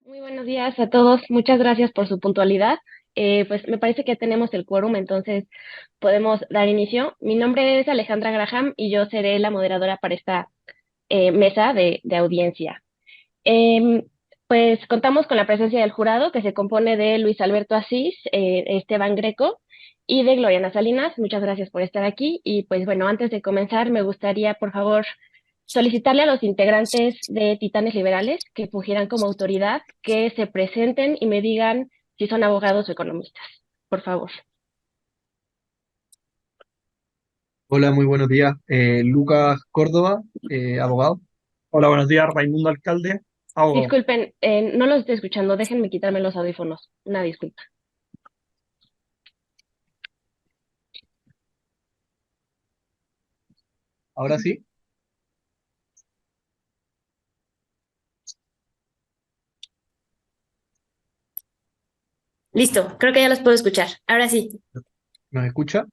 Muy buenos días a todos. Muchas gracias por su puntualidad. Pues me parece que ya tenemos el quórum, entonces podemos dar inicio. Mi nombre es Alejandra Graham y yo seré la moderadora para esta mesa de audiencia. Em, pues contamos con la presencia del jurado, que se compone de Luis Alberto Asís, Esteban Greco y de Gloriana Salinas. Muchas gracias por estar aquí. Y pues bueno, antes de comenzar, me gustaría, por favor, solicitarle a los integrantes de Titanes Liberales que fungieran como autoridad que se presenten y me digan si son abogados o economistas, por favor. Hola, muy buenos días. Lucas Córdoba, abogado. Hola, buenos días, Raimundo Alcalde, abogado. Disculpen, no los estoy escuchando, déjenme quitarme los audífonos. Una disculpa. Ahora sí. Listo, creo que ya los puedo escuchar. Ahora sí. ¿Nos escucha?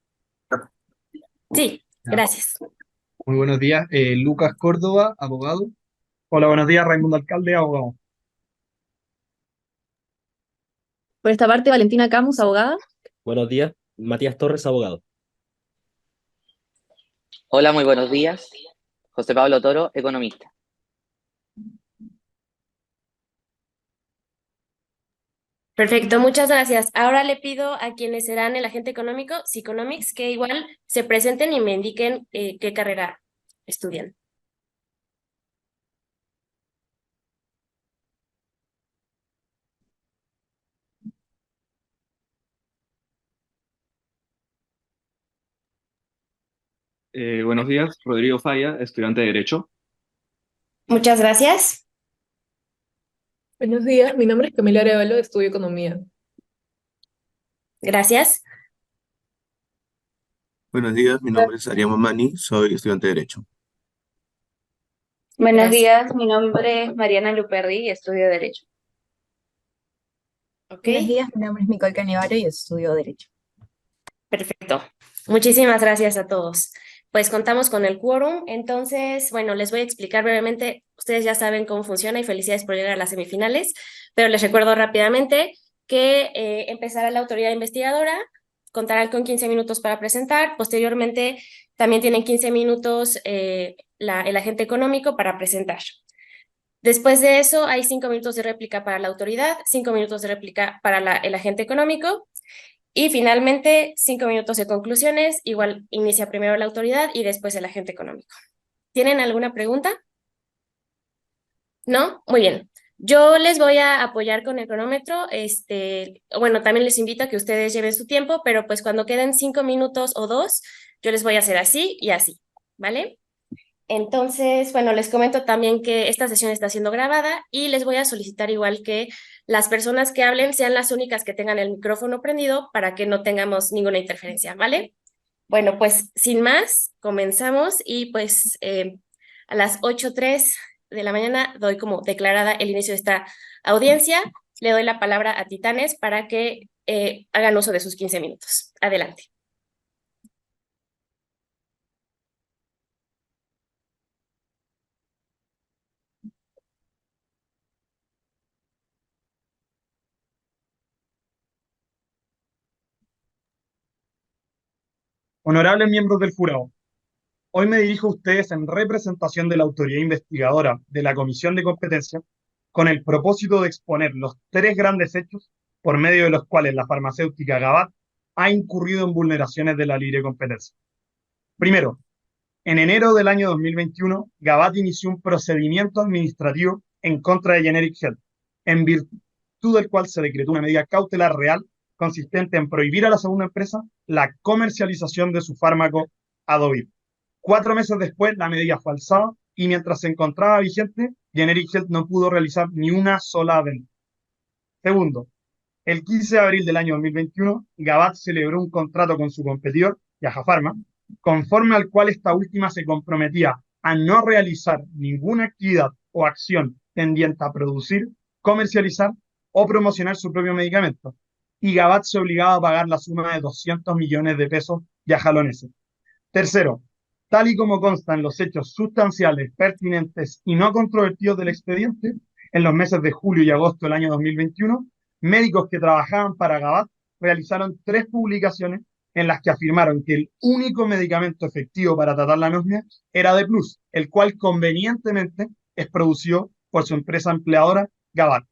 Sí, Ya. gracias. Muy buenos días. Lucas Córdoba, abogado. Hola, buenos días, Raimundo Alcalde, abogado. Por esta parte, Valentina Camus, abogada. Buenos días, Matías Torres, abogado. Hola, muy buenos días. José Pablo Toro, economista. Perfecto, muchas gracias. Ahora le pido a quienes serán el agente económico, Psiconomics, que igual se presenten y me indiquen qué carrera estudian. Buenos días, Rodrigo Falla, estudiante de Derecho. Muchas gracias. Buenos días, mi nombre es Camila Arevalo, estudio Economía. Gracias. Buenos días, mi nombre es Ariel Mamani, soy estudiante de Derecho. Buenos Gracias. días, mi nombre es Mariana Luperdi y estudio Derecho. Ok, Buenos días, mi nombre es Nicole Canevaro y estudio Derecho. perfecto. Muchísimas gracias a todos. Pues contamos con el quórum, entonces, bueno, les voy a explicar brevemente. Ustedes ya saben cómo funciona y felicidades por llegar a las semifinales, pero les recuerdo rápidamente que empezará la autoridad investigadora, contarán con 15 minutos para presentar, posteriormente también tienen 15 minutos el agente económico para presentar. Después de eso hay 5 minutos de réplica para la autoridad, 5 minutos de réplica para el agente económico y finalmente 5 minutos de conclusiones, igual inicia primero la autoridad y después el agente económico. ¿Tienen alguna pregunta? ¿No? Muy bien. Yo les voy a apoyar con el cronómetro. Bueno, también les invito a que ustedes lleven su tiempo, pero pues cuando queden 5 minutos o 2, yo les voy a hacer así y así, ¿vale? Entonces, bueno, les comento también que esta sesión está siendo grabada y les voy a solicitar igual que las personas que hablen sean las únicas que tengan el micrófono prendido para que no tengamos ninguna interferencia, ¿vale? Bueno, pues sin más, comenzamos y pues a las 8:03 de la mañana doy como declarada el inicio de esta audiencia. Le doy la palabra a Titanes para que hagan uso de sus 15 minutos. Adelante. Honorables miembros del jurado, hoy me dirijo a ustedes en representación de la autoridad investigadora de la Comisión de Competencia con el propósito de exponer los tres grandes hechos por medio de los cuales la farmacéutica Gabat ha incurrido en vulneraciones de la libre competencia. Primero, en enero del año 2021, Gabat inició un procedimiento administrativo en contra de Generic Health, en virtud del cual se decretó una medida cautelar real consistente en prohibir a la segunda empresa la comercialización de su fármaco Adovir. 4 meses después, la medida fue alzada y mientras se encontraba vigente, Generic Health no pudo realizar ni una sola venta. Segundo, el 15 de abril del año 2021, Gabat celebró un contrato con su competidor, Yaja Pharma, conforme al cual esta última se comprometía a no realizar ninguna actividad o acción tendiente a producir, comercializar o promocionar su propio medicamento, y Gabat se obligaba a pagar la suma de 200 millones de pesos yajaloneses. Tercero, tal y como consta en los hechos sustanciales, pertinentes y no controvertidos del expediente, En los meses de julio y agosto del año 2021, médicos que trabajaban para Gabat realizaron 3 publicaciones en las que afirmaron que el único medicamento efectivo para tratar la anosmia era D+, el cual convenientemente es producido por su empresa empleadora Gabat.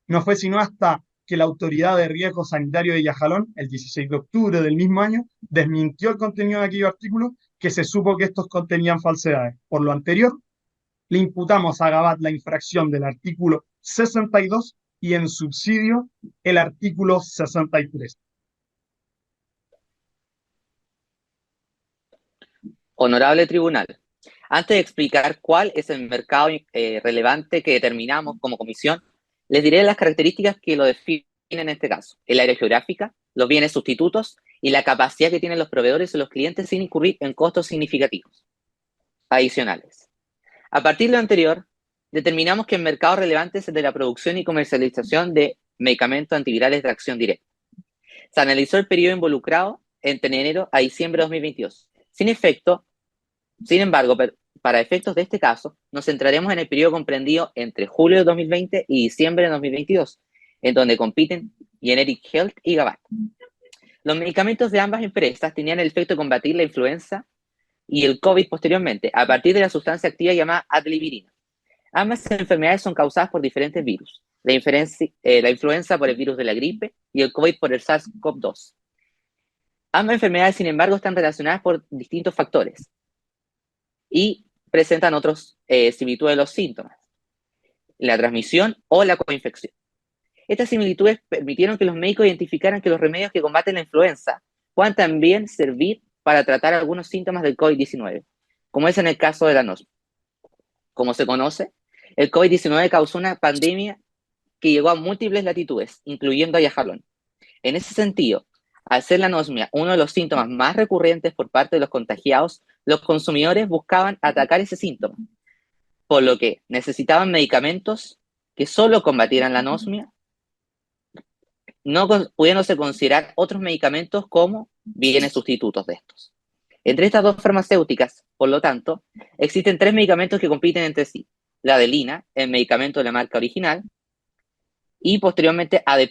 No fue sino hasta que la Autoridad de Riesgo Sanitario de Yajalón, el 16 de octubre del mismo año, desmintió el contenido de aquellos artículos, que se supo que estos contenían falsedades. Por lo anterior, le imputamos a Gabat la infracción del artículo 62 y en subsidio el artículo 63. Honorable Tribunal, antes de explicar cuál es el mercado relevante que determinamos como comisión, les diré las características que lo definen en este caso: el área geográfica, los bienes sustitutos y la capacidad que tienen los proveedores y los clientes sin incurrir en costos significativos adicionales. A partir de lo anterior, determinamos que el mercado relevante es el de la producción y comercialización de medicamentos antivirales de acción directa. Se analizó el periodo involucrado entre enero a diciembre de 2022. Sin embargo, para efectos de este caso, nos centraremos en el periodo comprendido entre julio de 2020 y diciembre de 2022, en donde compiten Generic Health y Gabat. Los medicamentos de ambas empresas tenían el efecto de combatir la influenza y el COVID posteriormente, a partir de la sustancia activa llamada adlivirina. Ambas enfermedades son causadas por diferentes virus: la influenza por el virus de la gripe y el COVID por el SARS-CoV-2. Ambas enfermedades, sin embargo, están relacionadas por distintos factores y presentan otros similitudes de los síntomas, la transmisión o la coinfección. Estas similitudes permitieron que los médicos identificaran que los remedios que combaten la influenza puedan también servir para tratar algunos síntomas del COVID-19, como es en el caso de la anosmia. Como se conoce, el COVID-19 causó una pandemia que llegó a múltiples latitudes, incluyendo a Yajalón. En ese sentido, al ser la anosmia uno de los síntomas más recurrentes por parte de los contagiados, los consumidores buscaban atacar ese síntoma, por lo que necesitaban medicamentos que solo combatieran la anosmia, no pudiéndose considerar otros medicamentos como bienes sustitutos de estos. Entre estas dos farmacéuticas, por lo tanto, existen 3 medicamentos que compiten entre sí: la Adelina, el medicamento de la marca original, y posteriormente AD+,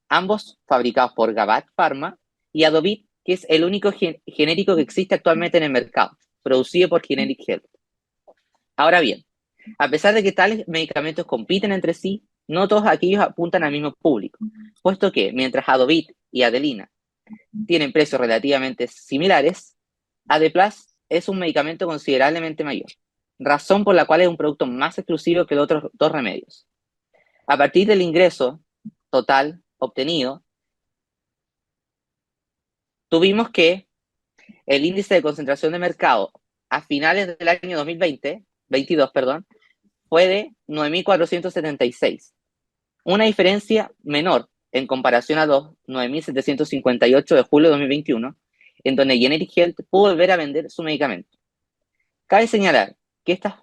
ambos fabricados por Gabat Pharma, y Adovit, que es el único genérico que existe actualmente en el mercado, producido por Generic Health. Ahora bien, a pesar de que tales medicamentos compiten entre sí, no todos aquellos apuntan al mismo público, puesto que mientras Adovit y Adelina tienen precios relativamente similares, AD+ es un medicamento considerablemente mayor, razón por la cual es un producto más exclusivo que los otros 2 remedios. A partir del ingreso total obtenido, tuvimos que el índice de concentración de mercado a finales del año 2022, fue de 9.476, una diferencia menor en comparación a los 9.758 de julio de 2021, en donde Generic Health pudo volver a vender su medicamento. Cabe señalar que este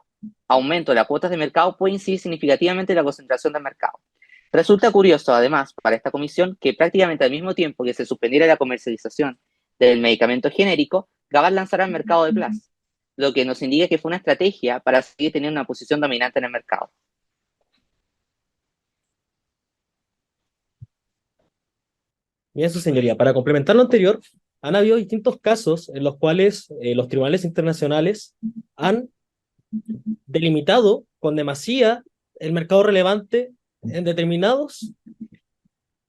aumento de las cuotas de mercado puede incidir significativamente en la concentración del mercado. Resulta curioso, además, para esta comisión, que prácticamente al mismo tiempo que se suspendiera la comercialización del medicamento genérico, Gabat lanzara al mercado de Plus, lo que nos indica que fue una estrategia para seguir teniendo una posición dominante en el mercado. Bien, su señoría, para complementar lo anterior, han habido distintos casos en los cuales los tribunales internacionales han delimitado con demasía el mercado relevante en determinados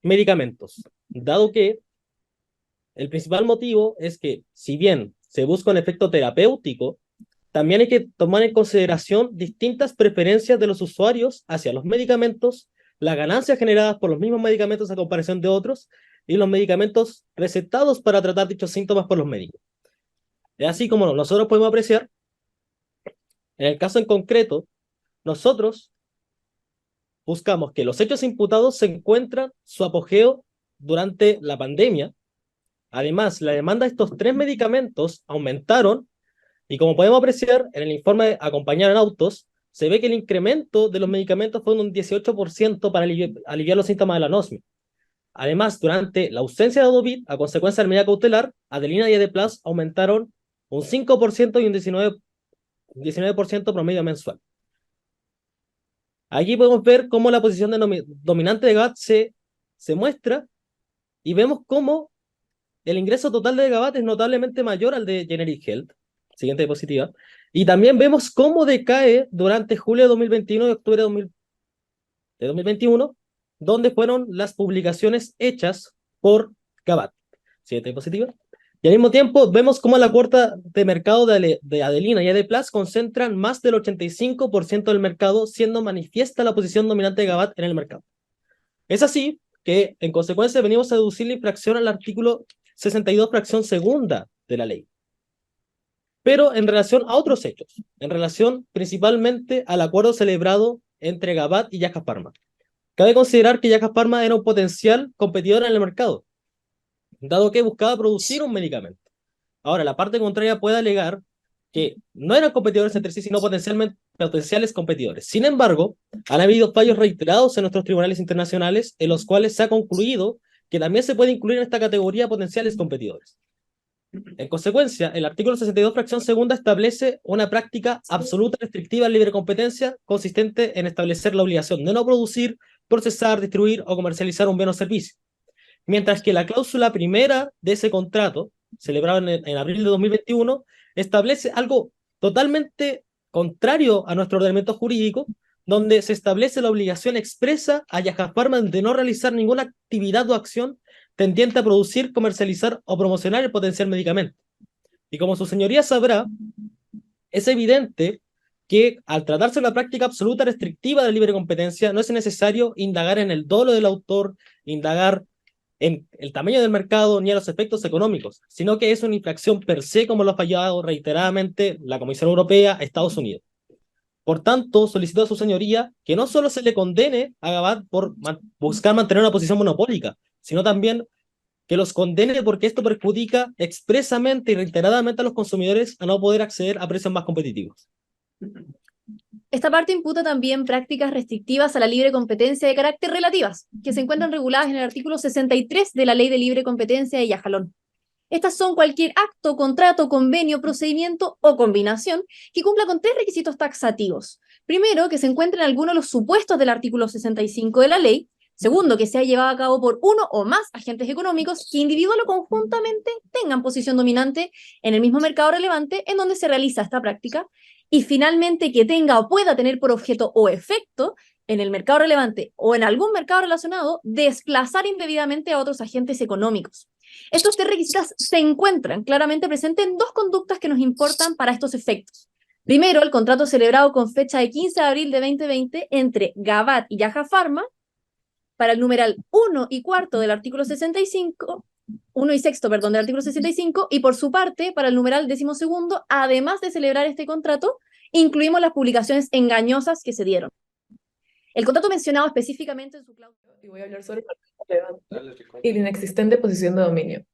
medicamentos, dado que el principal motivo es que, si bien se busca un efecto terapéutico, también hay que tomar en consideración distintas preferencias de los usuarios hacia los medicamentos, las ganancias generadas por los mismos medicamentos a comparación de otros, y los medicamentos recetados para tratar dichos síntomas por los médicos. Es así como nosotros podemos apreciar, en el caso en concreto, nosotros buscamos que los hechos imputados se encuentran su apogeo durante la pandemia. Además, la demanda de estos 3 medicamentos aumentaron, y como podemos apreciar en el informe de Acompañar en Autos, se ve que el incremento de los medicamentos fue de un 18% para aliviar los síntomas de la anosmia. Además, durante la ausencia de Adovit, a consecuencia de la medida cautelar, Adelina y AD+ aumentaron un 5% y un 19% promedio mensual. Aquí podemos ver cómo la posición dominante de GABAT se muestra y vemos cómo el ingreso total de GABAT es notablemente mayor al de Generic Health. Siguiente diapositiva. Y también vemos cómo decae durante julio de 2021 y octubre de 2021, donde fueron las publicaciones hechas por GABAT. Siguiente diapositiva. Y al mismo tiempo vemos cómo la cuota de mercado de Adelina y Adeplas concentran más del 85% del mercado, siendo manifiesta la posición dominante de GABAT en el mercado. Es así que, en consecuencia, venimos a deducir la infracción al artículo 62, fracción segunda de la ley. Pero en relación a otros hechos, en relación principalmente al acuerdo celebrado entre GABAT y Yaja Pharma. Cabe considerar que Yaja Pharma era un potencial competidor en el mercado, dado que buscaba producir un medicamento. Ahora, la parte contraria puede alegar que no eran competidores entre sí, sino potenciales competidores. Sin embargo, han habido fallos reiterados en nuestros tribunales internacionales en los cuales se ha concluido que también se puede incluir en esta categoría potenciales competidores. En consecuencia, el artículo 62, fracción segunda, establece una práctica absoluta restrictiva en libre competencia consistente en establecer la obligación de no producir, procesar, distribuir o comercializar un bien o servicio. Mientras que la cláusula primera de ese contrato, celebrado en abril de 2021, establece algo totalmente contrario a nuestro ordenamiento jurídico, donde se establece la obligación expresa a Yaja Pharma de no realizar ninguna actividad o acción tendiente a producir, comercializar o promocionar el potencial medicamento. Y como su señoría sabrá, es evidente que al tratarse de una práctica absoluta restrictiva de libre competencia, no es necesario indagar en el dolo del autor, indagar en el tamaño del mercado ni a los efectos económicos, sino que es una infracción per se, como lo ha fallado reiteradamente la Comisión Europea, Estados Unidos. Por tanto, solicito a su señoría que no solo se le condene a GABAT por buscar mantener una posición monopólica, sino también que los condene porque esto perjudica expresamente y reiteradamente a los consumidores a no poder acceder a precios más competitivos. Esta parte imputa también prácticas restrictivas a la libre competencia de carácter relativas, que se encuentran reguladas en el artículo 63 de la Ley de Libre Competencia de Yajalón. Estas son cualquier acto, contrato, convenio, procedimiento o combinación que cumpla con tres requisitos taxativos. Primero, que se encuentren algunos de los supuestos del artículo 65 de la ley. Segundo, que sea llevado a cabo por uno o más agentes económicos que individual o conjuntamente tengan posición dominante en el mismo mercado relevante en donde se realiza esta práctica. Y finalmente, que tenga o pueda tener por objeto o efecto en el mercado relevante o en algún mercado relacionado desplazar indebidamente a otros agentes económicos. Estos tres requisitos se encuentran claramente presentes en dos conductas que nos importan para estos efectos. Primero, el contrato celebrado con fecha de 15 de abril de 2020 entre GABAT y Yaja Pharma para el numeral 1 y cuarto del artículo 65, 1 y sexto, perdón, del artículo 65, y por su parte, para el numeral 12º, además de celebrar este contrato, incluimos las publicaciones engañosas que se dieron. El contrato mencionado específicamente en su cláusula. Y voy a hablar sobre el mercado relevante y la inexistente posición de dominio.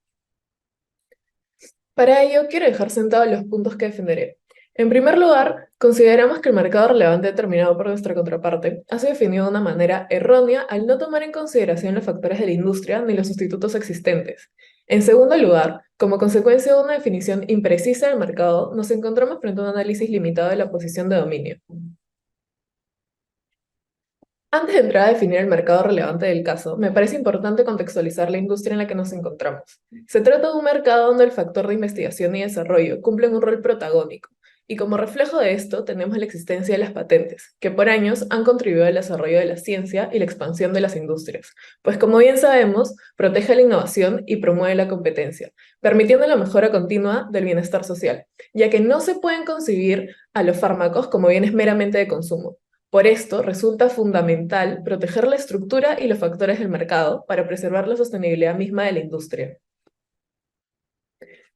Para ello, quiero dejar sentados los puntos que defenderé. En primer lugar, consideramos que el mercado relevante determinado por nuestra contraparte ha sido definido de una manera errónea al no tomar en consideración los factores de la industria ni los sustitutos existentes. En segundo lugar, como consecuencia de una definición imprecisa del mercado, nos encontramos frente a un análisis limitado de la posición de dominio. Antes de entrar a definir el mercado relevante del caso, me parece importante contextualizar la industria en la que nos encontramos. Se trata de un mercado donde el factor de investigación y desarrollo cumple un rol protagónico, y como reflejo de esto tenemos la existencia de las patentes, que por años han contribuido al desarrollo de la ciencia y la expansión de las industrias, pues como bien sabemos, protege la innovación y promueve la competencia, permitiendo la mejora continua del bienestar social, ya que no se pueden concebir a los fármacos como bienes meramente de consumo. Por esto, resulta fundamental proteger la estructura y los factores del mercado para preservar la sostenibilidad misma de la industria.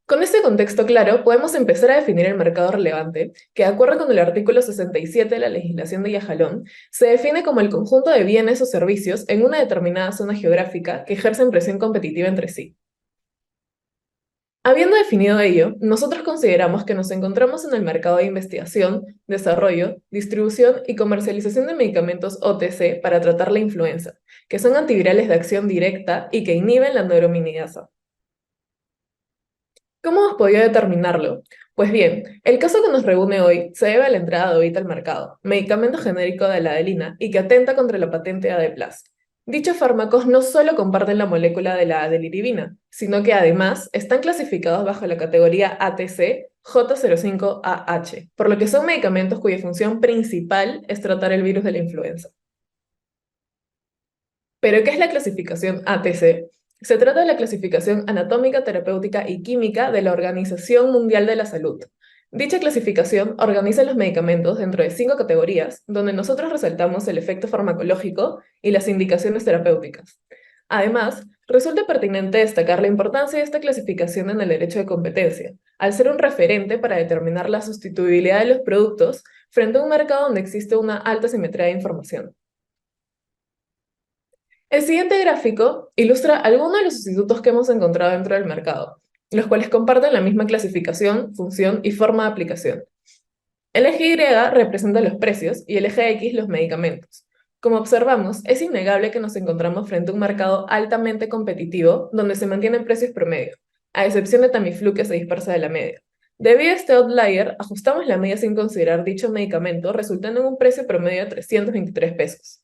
Con este contexto claro, podemos empezar a definir el mercado relevante, que de acuerdo con el artículo 67 de la legislación de Yajalón, se define como el conjunto de bienes o servicios en una determinada zona geográfica que ejercen presión competitiva entre sí. Habiendo definido ello, nosotros consideramos que nos encontramos en el mercado de investigación, desarrollo, distribución y comercialización de medicamentos OTC para tratar la influenza, que son antivirales de acción directa y que inhiben la neuraminidasa. ¿Cómo hemos podido determinarlo? Pues bien, el caso que nos reúne hoy se debe a la entrada de Ovita al mercado, medicamento genérico de la adelina y que atenta contra la patente AD+. Dichos fármacos no solo comparten la molécula de la adeliribina, sino que además están clasificados bajo la categoría ATC J05AH, por lo que son medicamentos cuya función principal es tratar el virus de la influenza. ¿Pero qué es la clasificación ATC? Se trata de la clasificación anatómica, terapéutica y química de la Organización Mundial de la Salud. Dicha clasificación organiza los medicamentos dentro de 5 categorías, donde nosotros resaltamos el efecto farmacológico y las indicaciones terapéuticas. Además, resulta pertinente destacar la importancia de esta clasificación en el derecho de competencia, al ser un referente para determinar la sustituibilidad de los productos frente a un mercado donde existe una alta simetría de información. El siguiente gráfico ilustra algunos de los sustitutos que hemos encontrado dentro del mercado, los cuales comparten la misma clasificación, función y forma de aplicación. El eje Y representa los precios y el eje X los medicamentos. Como observamos, es innegable que nos encontramos frente a un mercado altamente competitivo donde se mantienen precios promedio, a excepción de Tamiflu que se dispersa de la media. Debido a este outlier, ajustamos la media sin considerar dicho medicamento, resultando en un precio promedio de 323 pesos.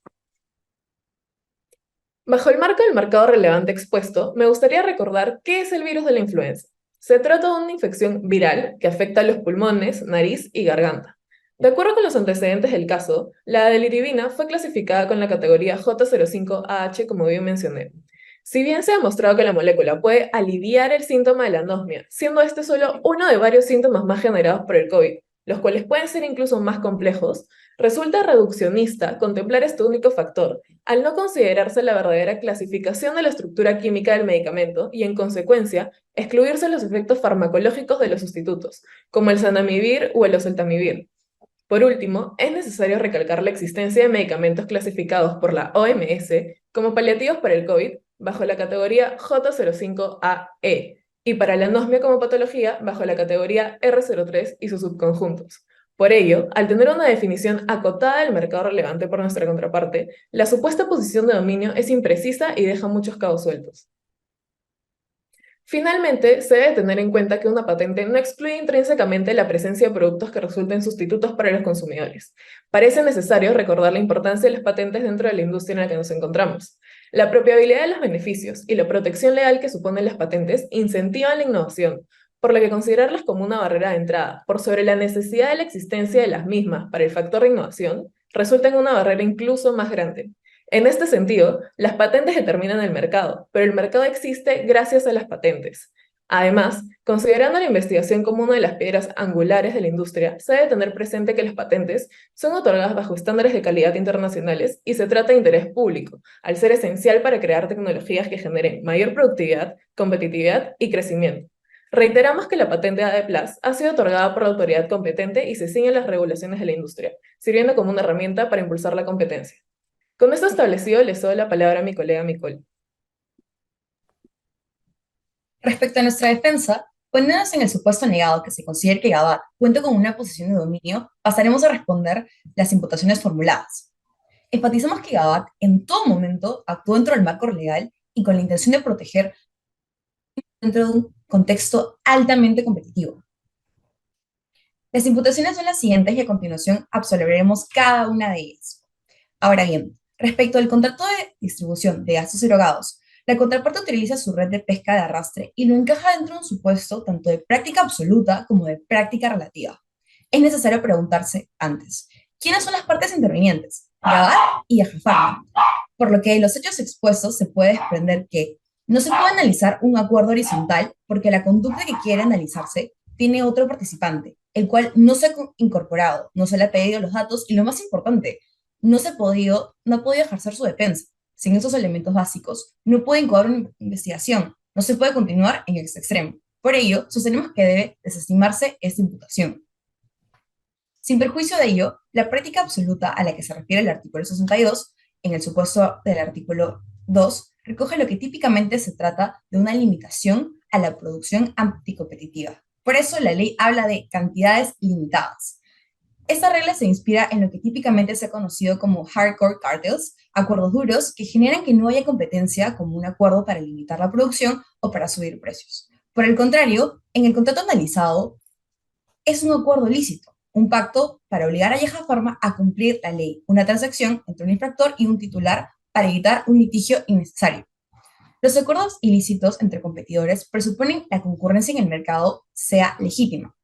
Bajo el marco del mercado relevante expuesto, me gustaría recordar qué es el virus de la influenza. Se trata de una infección viral que afecta a los pulmones, nariz y garganta. De acuerdo con los antecedentes del caso, la adeliribina fue clasificada con la categoría J05AH, como bien mencioné. Si bien se ha demostrado que la molécula puede aliviar el síntoma de la anosmia, siendo este solo uno de varios síntomas más generados por el COVID, los cuales pueden ser incluso más complejos, resulta reduccionista contemplar este único factor, al no considerarse la verdadera clasificación de la estructura química del medicamento y, en consecuencia, excluirse los efectos farmacológicos de los sustitutos, como el zanamivir o el oseltamivir. Por último, es necesario recalcar la existencia de medicamentos clasificados por la OMS como paliativos para el COVID bajo la categoría J05AE y para la anosmia como patología bajo la categoría R03 y sus subconjuntos. Por ello, al tener una definición acotada del mercado relevante por nuestra contraparte, la supuesta posición de dominio es imprecisa y deja muchos cabos sueltos. Finalmente, se debe tener en cuenta que una patente no excluye intrínsecamente la presencia de productos que resulten sustitutos para los consumidores. Parece necesario recordar la importancia de las patentes dentro de la industria en la que nos encontramos. La apropiabilidad de los beneficios y la protección legal que suponen las patentes incentivan la innovación, por lo que considerarlas como una barrera de entrada, por sobre la necesidad de la existencia de las mismas para el factor de innovación, resulta en una barrera incluso más grande. En este sentido, las patentes determinan el mercado, pero el mercado existe gracias a las patentes. Además, considerando la investigación como una de las piedras angulares de la industria, se debe tener presente que las patentes son otorgadas bajo estándares de calidad internacionales y se trata de interés público, al ser esencial para crear tecnologías que generen mayor productividad, competitividad y crecimiento. Reiteramos que la patente AD+ ha sido otorgada por la autoridad competente y se ciñe a las regulaciones de la industria, sirviendo como una herramienta para impulsar la competencia. Con esto establecido, le cedo la palabra a mi colega Micol. Respecto a nuestra defensa, poniéndonos en el supuesto negado que se considere que GABAT cuenta con una posición de dominio, pasaremos a responder las imputaciones formuladas. Enfatizamos que GABAT en todo momento actuó dentro del marco legal y con la intención de proteger dentro de un contexto altamente competitivo. Las imputaciones son las siguientes y a continuación absolveremos cada una de ellas. Ahora bien, respecto al contrato de distribución de gastos erogados, la contraparte utiliza su red de pesca de arrastre y lo encaja dentro de un supuesto tanto de práctica absoluta como de práctica relativa. Es necesario preguntarse antes, ¿quiénes son las partes intervinientes? GABAT y Yajafarma. Por lo que de los hechos expuestos se puede desprender que no se puede analizar un acuerdo horizontal porque la conducta que quiere analizarse tiene otro participante, el cual no se ha incorporado, no se le ha pedido los datos y lo más importante, no ha podido ejercer su defensa. Sin esos elementos básicos, no puede incoar una investigación, no se puede continuar en este extremo. Por ello, sostenemos que debe desestimarse esta imputación. Sin perjuicio de ello, la práctica absoluta a la que se refiere el artículo 62, en el supuesto del artículo 2, recoge lo que típicamente se trata de una limitación a la producción anticompetitiva. Por eso la ley habla de cantidades limitadas. Esta regla se inspira en lo que típicamente se ha conocido como hardcore cartels, acuerdos duros que generan que no haya competencia como un acuerdo para limitar la producción o para subir precios. Por el contrario, en el contrato analizado es un acuerdo lícito, un pacto para obligar a Yaja Pharma a cumplir la ley, una transacción entre un infractor y un titular para evitar un litigio innecesario. Los acuerdos ilícitos entre competidores presuponen que la concurrencia en el mercado sea legítima,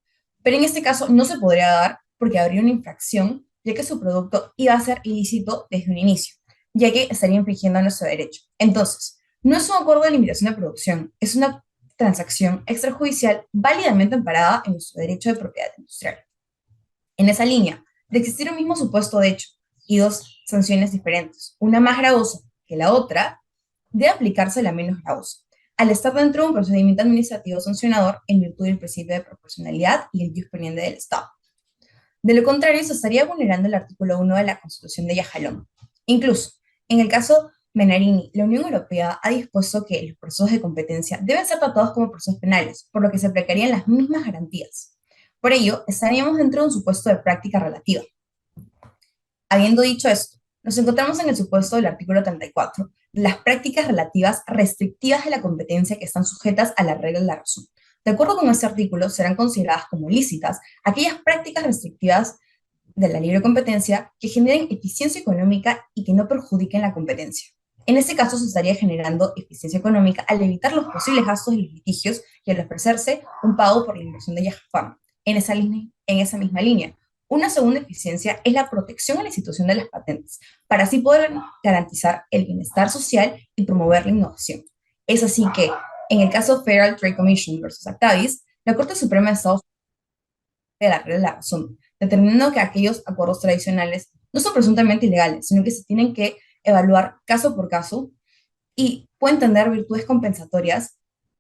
pero en este caso no se podría dar porque habría una infracción, ya que su producto iba a ser ilícito desde un inicio, ya que estaría infringiendo nuestro derecho. Entonces, no es un acuerdo de limitación de producción, es una transacción extrajudicial válidamente amparada en nuestro derecho de propiedad industrial. En esa línea, de existir un mismo supuesto de hecho y dos sanciones diferentes, una más gravosa que la otra, debe aplicarse la menos gravosa, al estar dentro de un procedimiento administrativo sancionador en virtud del principio de proporcionalidad y el jus peniende del Estado. De lo contrario, se estaría vulnerando el artículo 1 de la Constitución de Yajalón. Incluso, en el caso Menarini, la Unión Europea ha dispuesto que los procesos de competencia deben ser tratados como procesos penales, por lo que se aplicarían las mismas garantías. Por ello, estaríamos dentro de un supuesto de práctica relativa. Habiendo dicho esto, nos encontramos en el supuesto del artículo 34, las prácticas relativas restrictivas de la competencia que están sujetas a la regla de la razón. De acuerdo con este artículo, serán consideradas como lícitas aquellas prácticas restrictivas de la libre competencia que generen eficiencia económica y que no perjudiquen la competencia. En este caso, se estaría generando eficiencia económica al evitar los posibles gastos de los litigios y al ofrecerse un pago por la inversión de Yaja Pharma. En esa misma línea, una segunda eficiencia es la protección a la institución de las patentes, para así poder garantizar el bienestar social y promover la innovación. Es así que, en el caso Federal Trade Commission versus Actavis, la Corte Suprema de Estados Unidos de la regla de la razón, determinando que aquellos acuerdos tradicionales no son presuntamente ilegales, sino que se tienen que evaluar caso por caso y pueden tener virtudes compensatorias,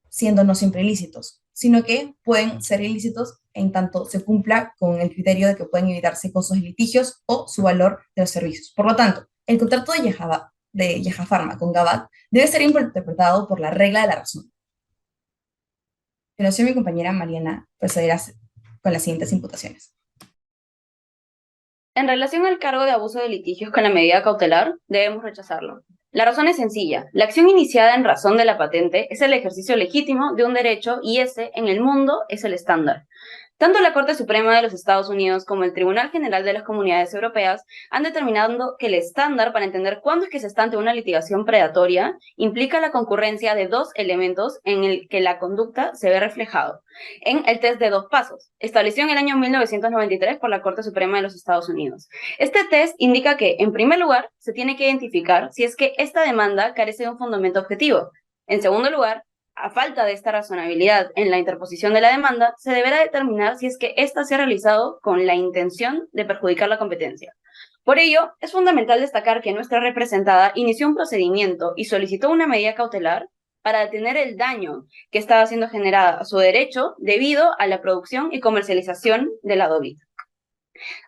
siendo no siempre ilícitos, sino que pueden ser ilícitos en tanto se cumpla con el criterio de que pueden evitarse costos de litigios o su valor de los servicios. Por lo tanto, el contrato de Yaja Pharma con Gavat debe ser interpretado por la regla de la razón. A continuación, mi compañera Mariana procederá con las siguientes imputaciones. En relación al cargo de abuso de litigios con la medida cautelar, debemos rechazarlo. La razón es sencilla. La acción iniciada en razón de la patente es el ejercicio legítimo de un derecho y ese, en el mundo, es el estándar. Tanto la Corte Suprema de los Estados Unidos como el Tribunal General de las Comunidades Europeas han determinado que el estándar para entender cuándo es que se está ante una litigación predatoria implica la concurrencia de dos elementos en el que la conducta se ve reflejado en el test de dos pasos, establecido en el año 1993 por la Corte Suprema de los Estados Unidos. Este test indica que, en primer lugar, se tiene que identificar si es que esta demanda carece de un fundamento objetivo. En segundo lugar, a falta de esta razonabilidad en la interposición de la demanda, se deberá determinar si es que ésta se ha realizado con la intención de perjudicar la competencia. Por ello, es fundamental destacar que nuestra representada inició un procedimiento y solicitó una medida cautelar para detener el daño que estaba siendo generado a su derecho debido a la producción y comercialización de la Dovit.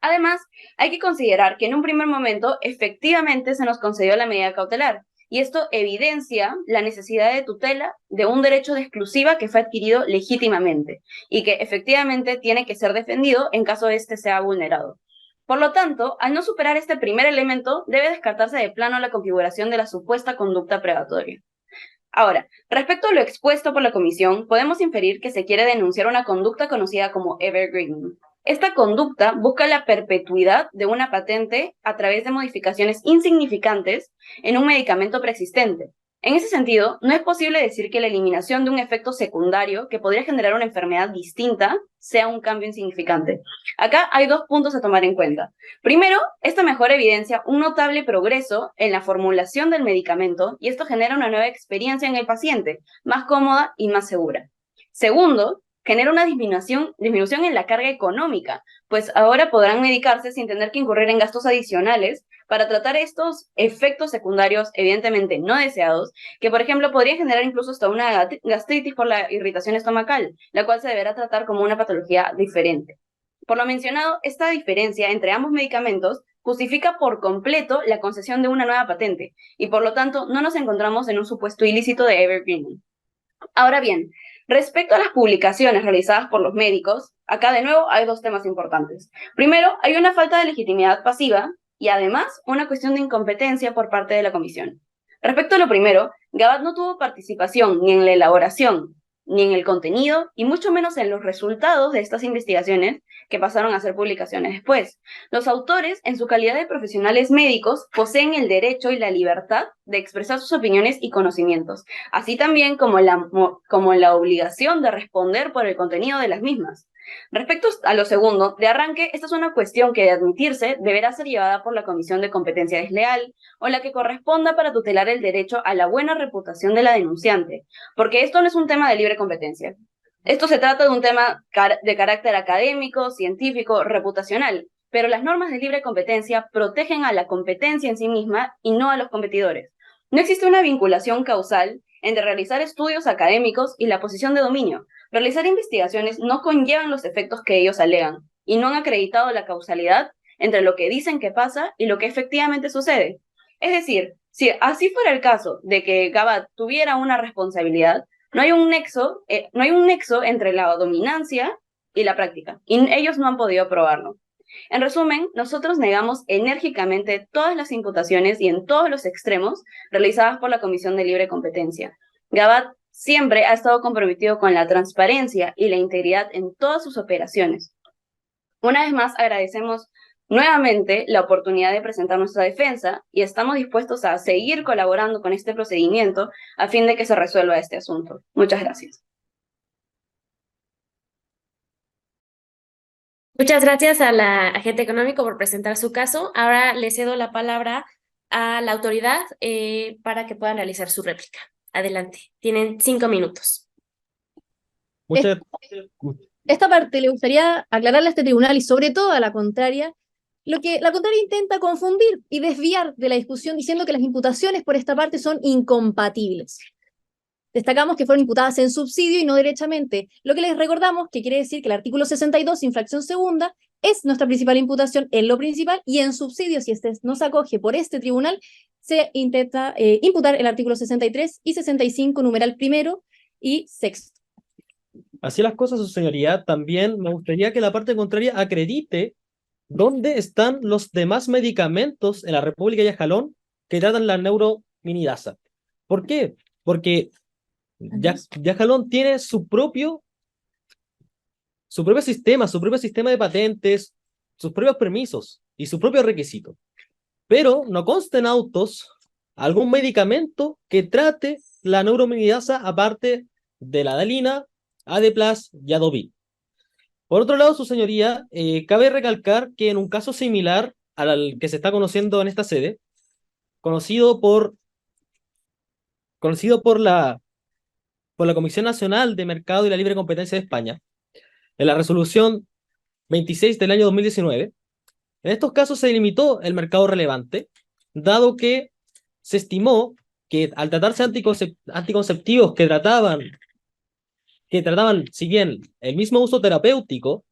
Además, hay que considerar que en un primer momento efectivamente se nos concedió la medida cautelar, y esto evidencia la necesidad de tutela de un derecho de exclusiva que fue adquirido legítimamente y que efectivamente tiene que ser defendido en caso éste sea vulnerado. Por lo tanto, al no superar este primer elemento, debe descartarse de plano la configuración de la supuesta conducta predatoria. Ahora, respecto a lo expuesto por la comisión, podemos inferir que se quiere denunciar una conducta conocida como evergreening. Esta conducta busca la perpetuidad de una patente a través de modificaciones insignificantes en un medicamento preexistente. En ese sentido, no es posible decir que la eliminación de un efecto secundario que podría generar una enfermedad distinta sea un cambio insignificante. Acá hay dos puntos a tomar en cuenta. Primero, esta mejora evidencia un notable progreso en la formulación del medicamento y esto genera una nueva experiencia en el paciente, más cómoda y más segura. Segundo, genera una disminución en la carga económica, pues ahora podrán medicarse sin tener que incurrir en gastos adicionales para tratar estos efectos secundarios evidentemente no deseados, que por ejemplo podrían generar incluso hasta una gastritis por la irritación estomacal, la cual se deberá tratar como una patología diferente. Por lo mencionado, esta diferencia entre ambos medicamentos justifica por completo la concesión de una nueva patente, y por lo tanto no nos encontramos en un supuesto ilícito de evergreening. Ahora bien, respecto a las publicaciones realizadas por los médicos, acá de nuevo hay dos temas importantes. Primero, hay una falta de legitimidad pasiva y además una cuestión de incompetencia por parte de la comisión. Respecto a lo primero, Gavat no tuvo participación ni en la elaboración ni en el contenido, y mucho menos en los resultados de estas investigaciones que pasaron a ser publicaciones después. Los autores, en su calidad de profesionales médicos, poseen el derecho y la libertad de expresar sus opiniones y conocimientos, así también como la obligación de responder por el contenido de las mismas. Respecto a lo segundo, de arranque, esta es una cuestión que, de admitirse, deberá ser llevada por la Comisión de Competencia Desleal o la que corresponda para tutelar el derecho a la buena reputación de la denunciante, porque esto no es un tema de libre competencia. Esto se trata de un tema de carácter académico, científico, reputacional, pero las normas de libre competencia protegen a la competencia en sí misma y no a los competidores. No existe una vinculación causal entre realizar estudios académicos y la posición de dominio. Realizar investigaciones no conllevan los efectos que ellos alegan y no han acreditado la causalidad entre lo que dicen que pasa y lo que efectivamente sucede. Es decir, si así fuera el caso de que GABAT tuviera una responsabilidad, no hay un nexo entre la dominancia y la práctica, y ellos no han podido probarlo. En resumen, nosotros negamos enérgicamente todas las imputaciones y en todos los extremos realizadas por la Comisión de Libre Competencia. GABAT siempre ha estado comprometido con la transparencia y la integridad en todas sus operaciones. Una vez más, agradecemos nuevamente la oportunidad de presentar nuestra defensa y estamos dispuestos a seguir colaborando con este procedimiento a fin de que se resuelva este asunto. Muchas gracias. Muchas gracias a la agente económico por presentar su caso. Ahora le cedo la palabra a la autoridad para que puedan realizar su réplica. Adelante, tienen 5 minutos. Muchas Esta parte le gustaría aclararle a este tribunal y sobre todo a la contraria, lo que la contraria intenta confundir y desviar de la discusión diciendo que las imputaciones por esta parte son incompatibles. Destacamos que fueron imputadas en subsidio y no derechamente, lo que les recordamos que quiere decir que el artículo 62, infracción segunda, es nuestra principal imputación en lo principal y en subsidio, si este no se acoge por este tribunal, se intenta imputar el artículo 63 y 65, numeral primero y sexto. Así las cosas, su señoría, también me gustaría que la parte contraria acredite dónde están los demás medicamentos en la República de Yajalón que tratan la neurominidasa. ¿Por qué? Porque Yajalón tiene su propio sistema de patentes, sus propios permisos y su propio requisito. Pero no consta en autos algún medicamento que trate la neurominidasa aparte de la Dalina, Adeplas y Adovit. Por otro lado, su señoría, cabe recalcar que en un caso similar al que se está conociendo en esta sede, conocido por la Comisión Nacional de Mercado y la Libre Competencia de España, en la resolución 26 del año 2019, en estos casos se delimitó el mercado relevante, dado que se estimó que al tratarse anticonceptivos que trataban, si bien el mismo uso terapéutico,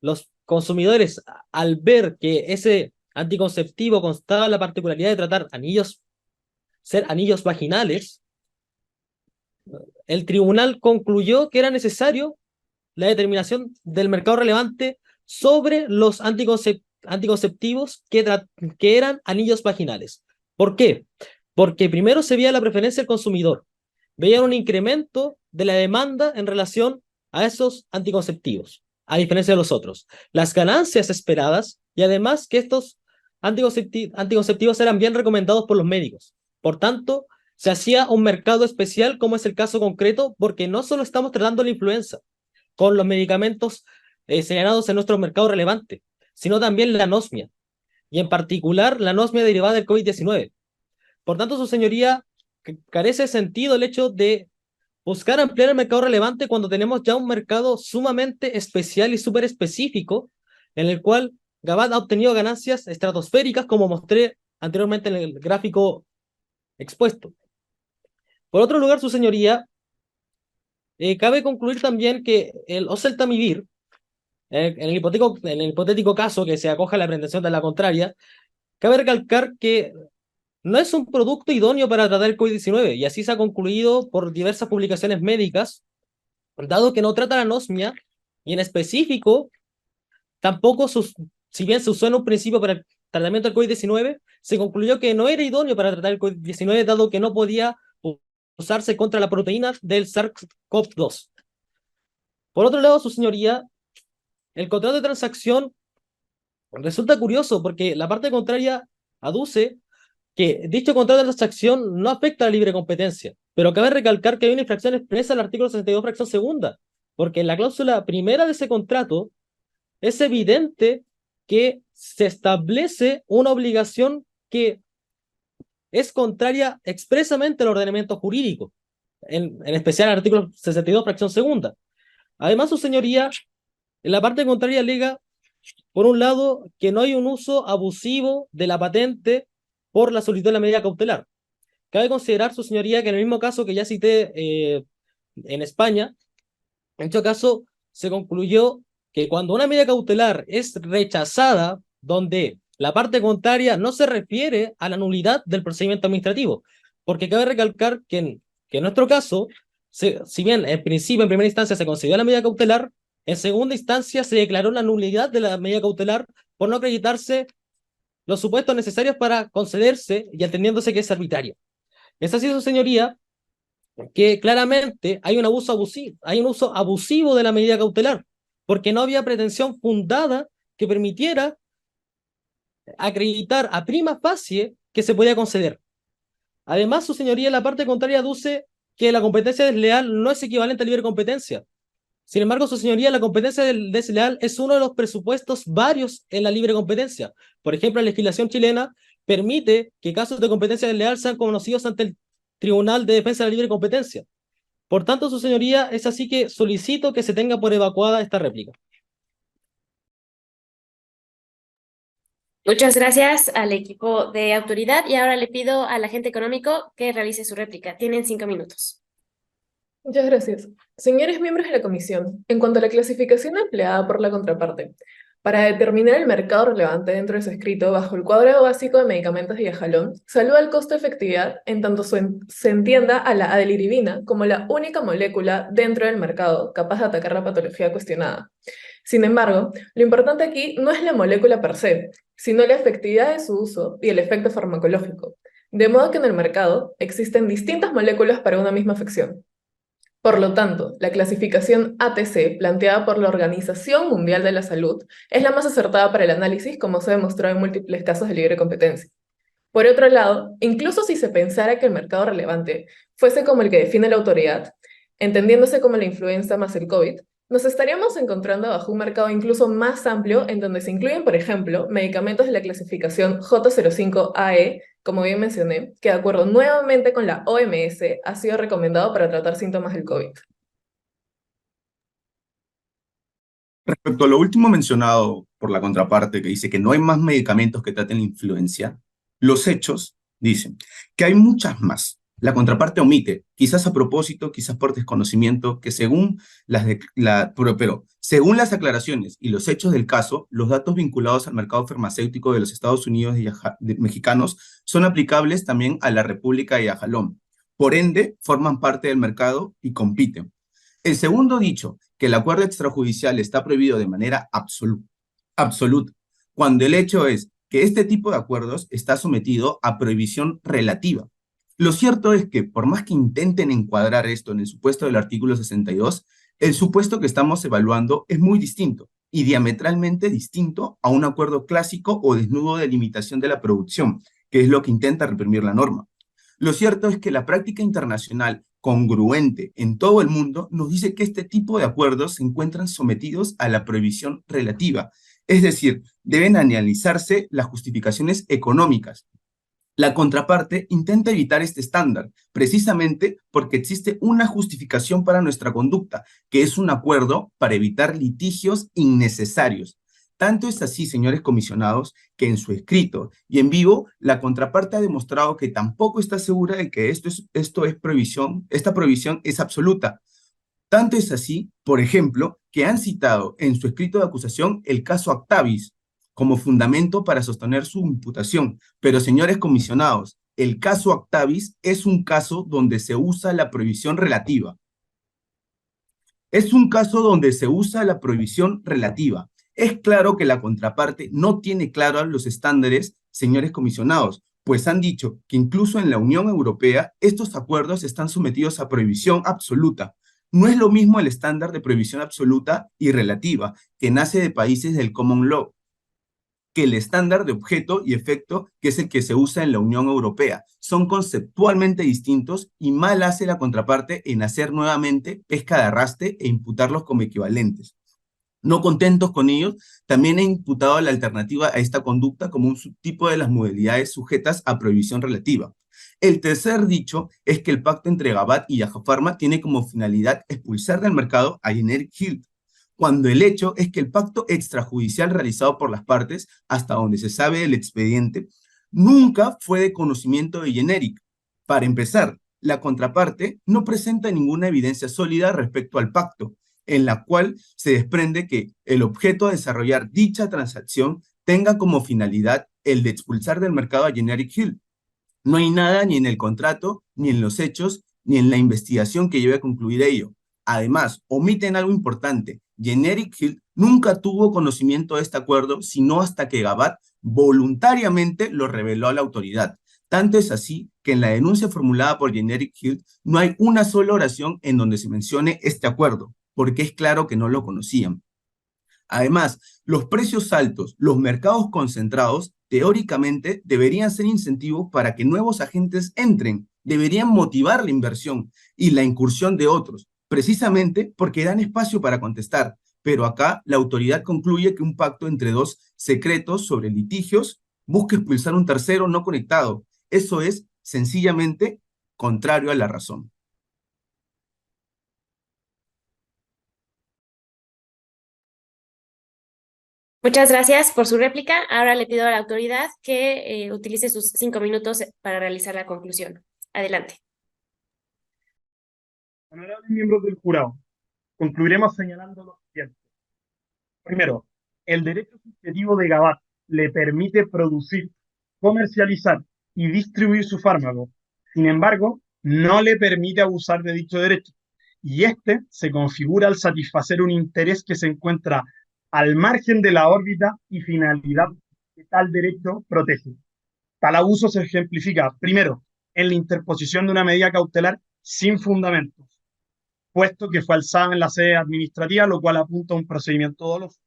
los consumidores, al ver que ese anticonceptivo constaba la particularidad de tratar ser anillos vaginales, el tribunal concluyó que era necesario la determinación del mercado relevante sobre los anticonceptivos que eran anillos vaginales. ¿Por qué? Porque primero se veía la preferencia del consumidor, veían un incremento de la demanda en relación a esos anticonceptivos, a diferencia de los otros. Las ganancias esperadas y además que estos anticonceptivos eran bien recomendados por los médicos. Por tanto, se hacía un mercado especial, como es el caso concreto, porque no solo estamos tratando la influenza con los medicamentos señalados en nuestro mercado relevante, sino también la anosmia, y en particular la anosmia derivada del COVID-19. Por tanto, su señoría, carece de sentido el hecho de buscar ampliar el mercado relevante cuando tenemos ya un mercado sumamente especial y súper específico, en el cual GABAT ha obtenido ganancias estratosféricas, como mostré anteriormente en el gráfico expuesto. Por otro lugar, su señoría, cabe concluir también que el oseltamivir, en el hipotético caso que se acoja a la pretensión de la contraria, cabe recalcar que no es un producto idóneo para tratar el COVID-19, y así se ha concluido por diversas publicaciones médicas, dado que no trata la anosmia, y en específico, tampoco, si bien se usó en un principio para el tratamiento del COVID-19, se concluyó que no era idóneo para tratar el COVID-19, dado que no podía usarse contra la proteína del SARS-CoV-2. Por otro lado, su señoría, el contrato de transacción resulta curioso porque la parte contraria aduce que dicho contrato de transacción no afecta a la libre competencia, pero cabe recalcar que hay una infracción expresa al artículo 62, fracción segunda, porque en la cláusula primera de ese contrato es evidente que se establece una obligación que es contraria expresamente al ordenamiento jurídico, en especial al artículo 62, fracción segunda. Además, su señoría, en la parte contraria alega, por un lado, que no hay un uso abusivo de la patente por la solicitud de la medida cautelar. Cabe considerar, su señoría, que en el mismo caso que ya cité en España, en dicho caso se concluyó que cuando una medida cautelar es rechazada, donde la parte contraria no se refiere a la nulidad del procedimiento administrativo, porque cabe recalcar que en nuestro caso, si bien en principio, en primera instancia, se concedió la medida cautelar, en segunda instancia se declaró la nulidad de la medida cautelar por no acreditarse los supuestos necesarios para concederse y atendiéndose que es arbitraria. Es así, su señoría, que claramente hay un uso abusivo de la medida cautelar, porque no había pretensión fundada que permitiera acreditar a prima facie que se podía conceder. Además, su señoría, la parte contraria aduce que la competencia desleal no es equivalente a libre competencia. Sin embargo, su señoría, la competencia desleal es uno de los presupuestos varios en la libre competencia. Por ejemplo, la legislación chilena permite que casos de competencia desleal sean conocidos ante el Tribunal de Defensa de la Libre Competencia. Por tanto, su señoría, es así que solicito que se tenga por evacuada esta réplica. Muchas gracias al equipo de autoridad y ahora le pido al agente económico que realice su réplica. Tienen 5 minutos. Muchas gracias. Señores miembros de la comisión, en cuanto a la clasificación empleada por la contraparte, para determinar el mercado relevante dentro de su escrito bajo el cuadrado básico de medicamentos de Yajalón, saluda el costo-efectividad en tanto se entienda a la adeliribina como la única molécula dentro del mercado capaz de atacar la patología cuestionada. Sin embargo, lo importante aquí no es la molécula per se, sino la efectividad de su uso y el efecto farmacológico, de modo que en el mercado existen distintas moléculas para una misma afección. Por lo tanto, la clasificación ATC planteada por la Organización Mundial de la Salud es la más acertada para el análisis, como se ha demostrado en múltiples casos de libre competencia. Por otro lado, incluso si se pensara que el mercado relevante fuese como el que define la autoridad, entendiéndose como la influenza más el COVID, nos estaríamos encontrando bajo un mercado incluso más amplio en donde se incluyen, por ejemplo, medicamentos de la clasificación J05AE, como bien mencioné, que de acuerdo nuevamente con la OMS ha sido recomendado para tratar síntomas del COVID. Respecto a lo último mencionado por la contraparte, que dice que no hay más medicamentos que traten la influencia, los hechos dicen que hay muchas más. La contraparte omite, quizás a propósito, quizás por desconocimiento, que según según las aclaraciones y los hechos del caso, los datos vinculados al mercado farmacéutico de los Estados Unidos mexicanos son aplicables también a la República de Yajalón. Por ende, forman parte del mercado y compiten. El segundo dicho, que el acuerdo extrajudicial está prohibido de manera absoluta, cuando el hecho es que este tipo de acuerdos está sometido a prohibición relativa. Lo cierto es que, por más que intenten encuadrar esto en el supuesto del artículo 62, el supuesto que estamos evaluando es muy distinto y diametralmente distinto a un acuerdo clásico o desnudo de limitación de la producción, que es lo que intenta reprimir la norma. Lo cierto es que la práctica internacional congruente en todo el mundo nos dice que este tipo de acuerdos se encuentran sometidos a la prohibición relativa, es decir, deben analizarse las justificaciones económicas. La contraparte intenta evitar este estándar, precisamente porque existe una justificación para nuestra conducta, que es un acuerdo para evitar litigios innecesarios. Tanto es así, señores comisionados, que en su escrito y en vivo, la contraparte ha demostrado que tampoco está segura de que esta prohibición es absoluta. Tanto es así, por ejemplo, que han citado en su escrito de acusación el caso Actavis como fundamento para sostener su imputación. Pero, señores comisionados, el caso Actavis es un caso donde se usa la prohibición relativa. Es un caso donde se usa la prohibición relativa. Es claro que la contraparte no tiene claros los estándares, señores comisionados, pues han dicho que incluso en la Unión Europea estos acuerdos están sometidos a prohibición absoluta. No es lo mismo el estándar de prohibición absoluta y relativa, que nace de países del common law, que el estándar de objeto y efecto, que es el que se usa en la Unión Europea. Son conceptualmente distintos y mal hace la contraparte en hacer nuevamente pesca de arrastre e imputarlos como equivalentes. No contentos con ellos, también he imputado la alternativa a esta conducta como un subtipo de las modalidades sujetas a prohibición relativa. El tercer dicho es que el pacto entre Gabat y Yaja Pharma tiene como finalidad expulsar del mercado a Generic Hill, cuando el hecho es que el pacto extrajudicial realizado por las partes, hasta donde se sabe del expediente, nunca fue de conocimiento de Generic. Para empezar, la contraparte no presenta ninguna evidencia sólida respecto al pacto, en la cual se desprende que el objeto a desarrollar dicha transacción tenga como finalidad el de expulsar del mercado a Generic Hill. No hay nada ni en el contrato, ni en los hechos, ni en la investigación que lleve a concluir ello. Además, omiten algo importante. Generic Hill nunca tuvo conocimiento de este acuerdo, sino hasta que Gabat voluntariamente lo reveló a la autoridad. Tanto es así que en la denuncia formulada por Generic Hill no hay una sola oración en donde se mencione este acuerdo, porque es claro que no lo conocían. Además, los precios altos, los mercados concentrados, teóricamente deberían ser incentivos para que nuevos agentes entren, deberían motivar la inversión y la incursión de otros, precisamente porque dan espacio para contestar. Pero acá la autoridad concluye que un pacto entre dos secretos sobre litigios busca expulsar un tercero no conectado. Eso es sencillamente contrario a la razón. Muchas gracias por su réplica. Ahora le pido a la autoridad que utilice sus 5 minutos para realizar la conclusión. Adelante. Honorables miembros del jurado, concluiremos señalando lo siguiente. Primero, el derecho subjetivo de Gabat le permite producir, comercializar y distribuir su fármaco. Sin embargo, no le permite abusar de dicho derecho. Y este se configura al satisfacer un interés que se encuentra al margen de la órbita y finalidad que tal derecho protege. Tal abuso se ejemplifica, primero, en la interposición de una medida cautelar sin fundamentos, puesto que fue alzada en la sede administrativa, lo cual apunta a un procedimiento doloso.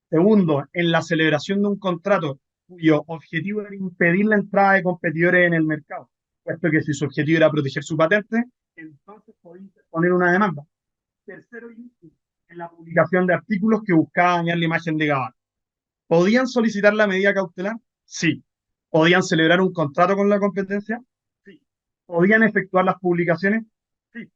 Segundo, en la celebración de un contrato cuyo objetivo era impedir la entrada de competidores en el mercado, puesto que si su objetivo era proteger su patente, entonces podía interponer una demanda. Tercero y último, en la publicación de artículos que buscaba dañar la imagen de Gabat. ¿Podían solicitar la medida cautelar? Sí. ¿Podían celebrar un contrato con la competencia? Sí. ¿Podían efectuar las publicaciones? Sí.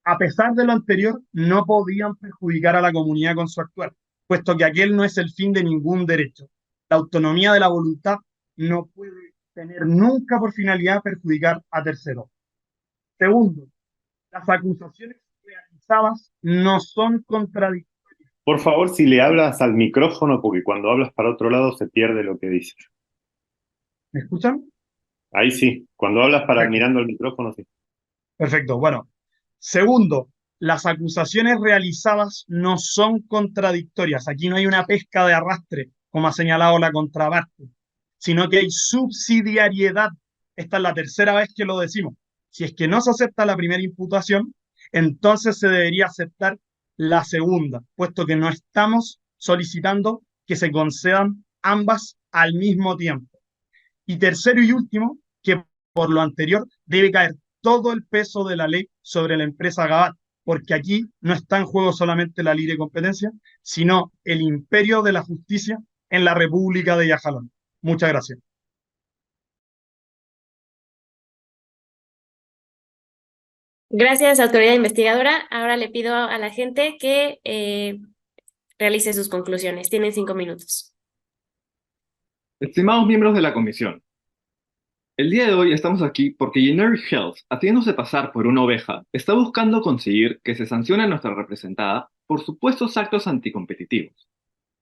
A pesar de lo anterior, no podían perjudicar a la comunidad con su actuar, puesto que aquel no es el fin de ningún derecho. La autonomía de la voluntad no puede tener nunca por finalidad perjudicar a terceros. Segundo, las acusaciones realizadas no son contradictorias. Por favor, si le hablas al micrófono, porque cuando hablas para otro lado se pierde lo que dices. ¿Me escuchan? Ahí sí, cuando hablas mirando al micrófono, sí. Perfecto, bueno. Segundo, las acusaciones realizadas no son contradictorias. Aquí no hay una pesca de arrastre, como ha señalado la contraparte, sino que hay subsidiariedad. Esta es la tercera vez que lo decimos. Si es que no se acepta la primera imputación, entonces se debería aceptar la segunda, puesto que no estamos solicitando que se concedan ambas al mismo tiempo. Y tercero y último, que por lo anterior debe caer todo el peso de la ley sobre la empresa Gabat, porque aquí no está en juego solamente la libre competencia, sino el imperio de la justicia en la República de Yajalón. Muchas gracias. Gracias, autoridad investigadora. Ahora le pido a la gente que realice sus conclusiones. Tienen 5 minutos. Estimados miembros de la comisión, el día de hoy estamos aquí porque Generic Health, haciéndose pasar por una oveja, está buscando conseguir que se sancione a nuestra representada por supuestos actos anticompetitivos.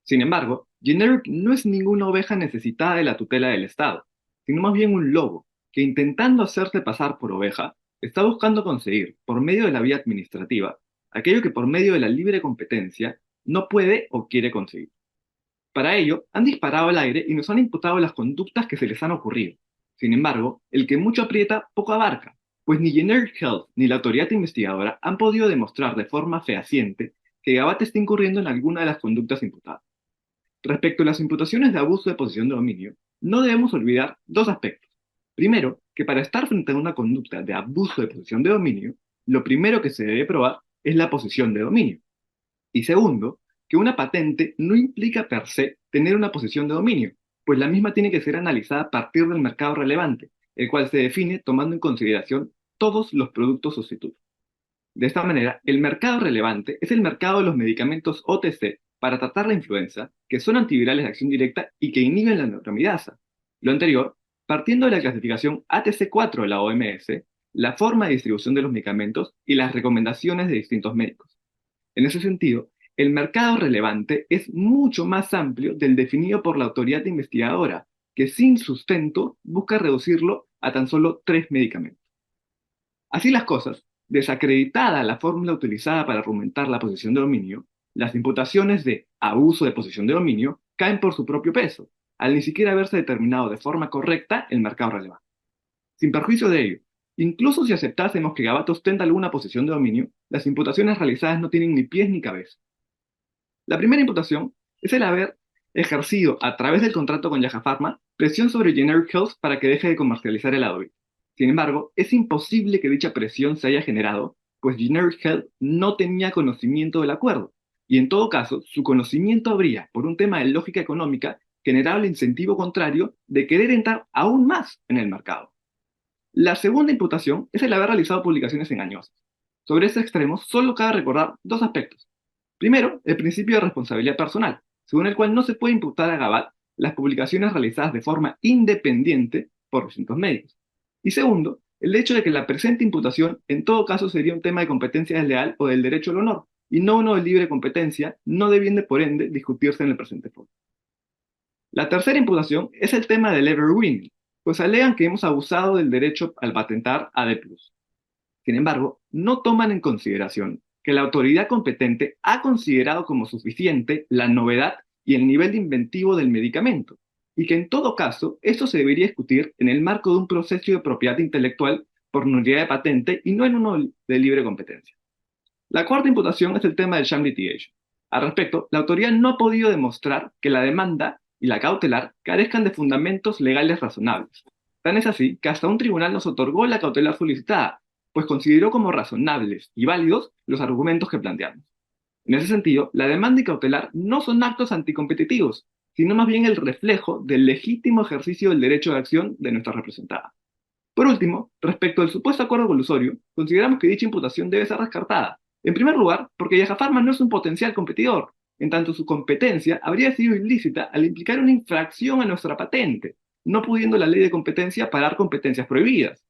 Sin embargo, Generic no es ninguna oveja necesitada de la tutela del Estado, sino más bien un lobo que, intentando hacerse pasar por oveja, está buscando conseguir, por medio de la vía administrativa, aquello que por medio de la libre competencia no puede o quiere conseguir. Para ello, han disparado al aire y nos han imputado las conductas que se les han ocurrido. Sin embargo, el que mucho aprieta, poco abarca. pues ni Generic Health ni la autoridad investigadora han podido demostrar de forma fehaciente que Gavate está incurriendo en alguna de las conductas imputadas. Respecto a las imputaciones de abuso de posición de dominio, no debemos olvidar dos aspectos. Primero, que para estar frente a una conducta de abuso de posición de dominio, lo primero que se debe probar es la posición de dominio. Y segundo, que una patente no implica per se tener una posición de dominio, pues la misma tiene que ser analizada a partir del mercado relevante, el cual se define tomando en consideración todos los productos sustitutos. De esta manera, el mercado relevante es el mercado de los medicamentos OTC para tratar la influenza, que son antivirales de acción directa y que inhiben la neutramidasa. Lo anterior, partiendo de la clasificación ATC4 de la OMS, la forma de distribución de los medicamentos y las recomendaciones de distintos médicos. En ese sentido, el mercado relevante es mucho más amplio del definido por la autoridad investigadora, que sin sustento busca reducirlo a tan solo 3 medicamentos. Así las cosas, desacreditada la fórmula utilizada para argumentar la posición de dominio, las imputaciones de abuso de posición de dominio caen por su propio peso, al ni siquiera haberse determinado de forma correcta el mercado relevante. Sin perjuicio de ello, incluso si aceptásemos que Gavate ostenta alguna posición de dominio, las imputaciones realizadas no tienen ni pies ni cabeza. La primera imputación es el haber ejercido a través del contrato con Yaja Pharma presión sobre Generic Health para que deje de comercializar el Adovit. Sin embargo, es imposible que dicha presión se haya generado, pues Generic Health no tenía conocimiento del acuerdo, y en todo caso, su conocimiento habría, por un tema de lógica económica, generado el incentivo contrario de querer entrar aún más en el mercado. La segunda imputación es el haber realizado publicaciones engañosas. Sobre este extremo, solo cabe recordar dos aspectos. Primero, el principio de responsabilidad personal, según el cual no se puede imputar a Gavate las publicaciones realizadas de forma independiente por distintos médicos. Y segundo, el hecho de que la presente imputación en todo caso sería un tema de competencia desleal o del derecho al honor, y no uno de libre competencia, no debiendo por ende discutirse en el presente foro. La tercera imputación es el tema del evergreen, pues alegan que hemos abusado del derecho al patentar AD+. Sin embargo, no toman en consideración que la autoridad competente ha considerado como suficiente la novedad y el nivel de inventivo del medicamento, y que en todo caso esto se debería discutir en el marco de un proceso de propiedad intelectual por nulidad de patente y no en uno de libre competencia. La cuarta imputación es el tema del sham litigation. Al respecto, la autoridad no ha podido demostrar que la demanda y la cautelar carezcan de fundamentos legales razonables. Tan es así que hasta un tribunal nos otorgó la cautelar solicitada, pues consideró como razonables y válidos los argumentos que planteamos. En ese sentido, la demanda y cautelar no son actos anticompetitivos, sino más bien el reflejo del legítimo ejercicio del derecho de acción de nuestra representada. Por último, respecto al supuesto acuerdo colusorio, consideramos que dicha imputación debe ser descartada. En primer lugar, porque Yaja Pharma no es un potencial competidor, en tanto su competencia habría sido ilícita al implicar una infracción a nuestra patente, no pudiendo la ley de competencia parar competencias prohibidas.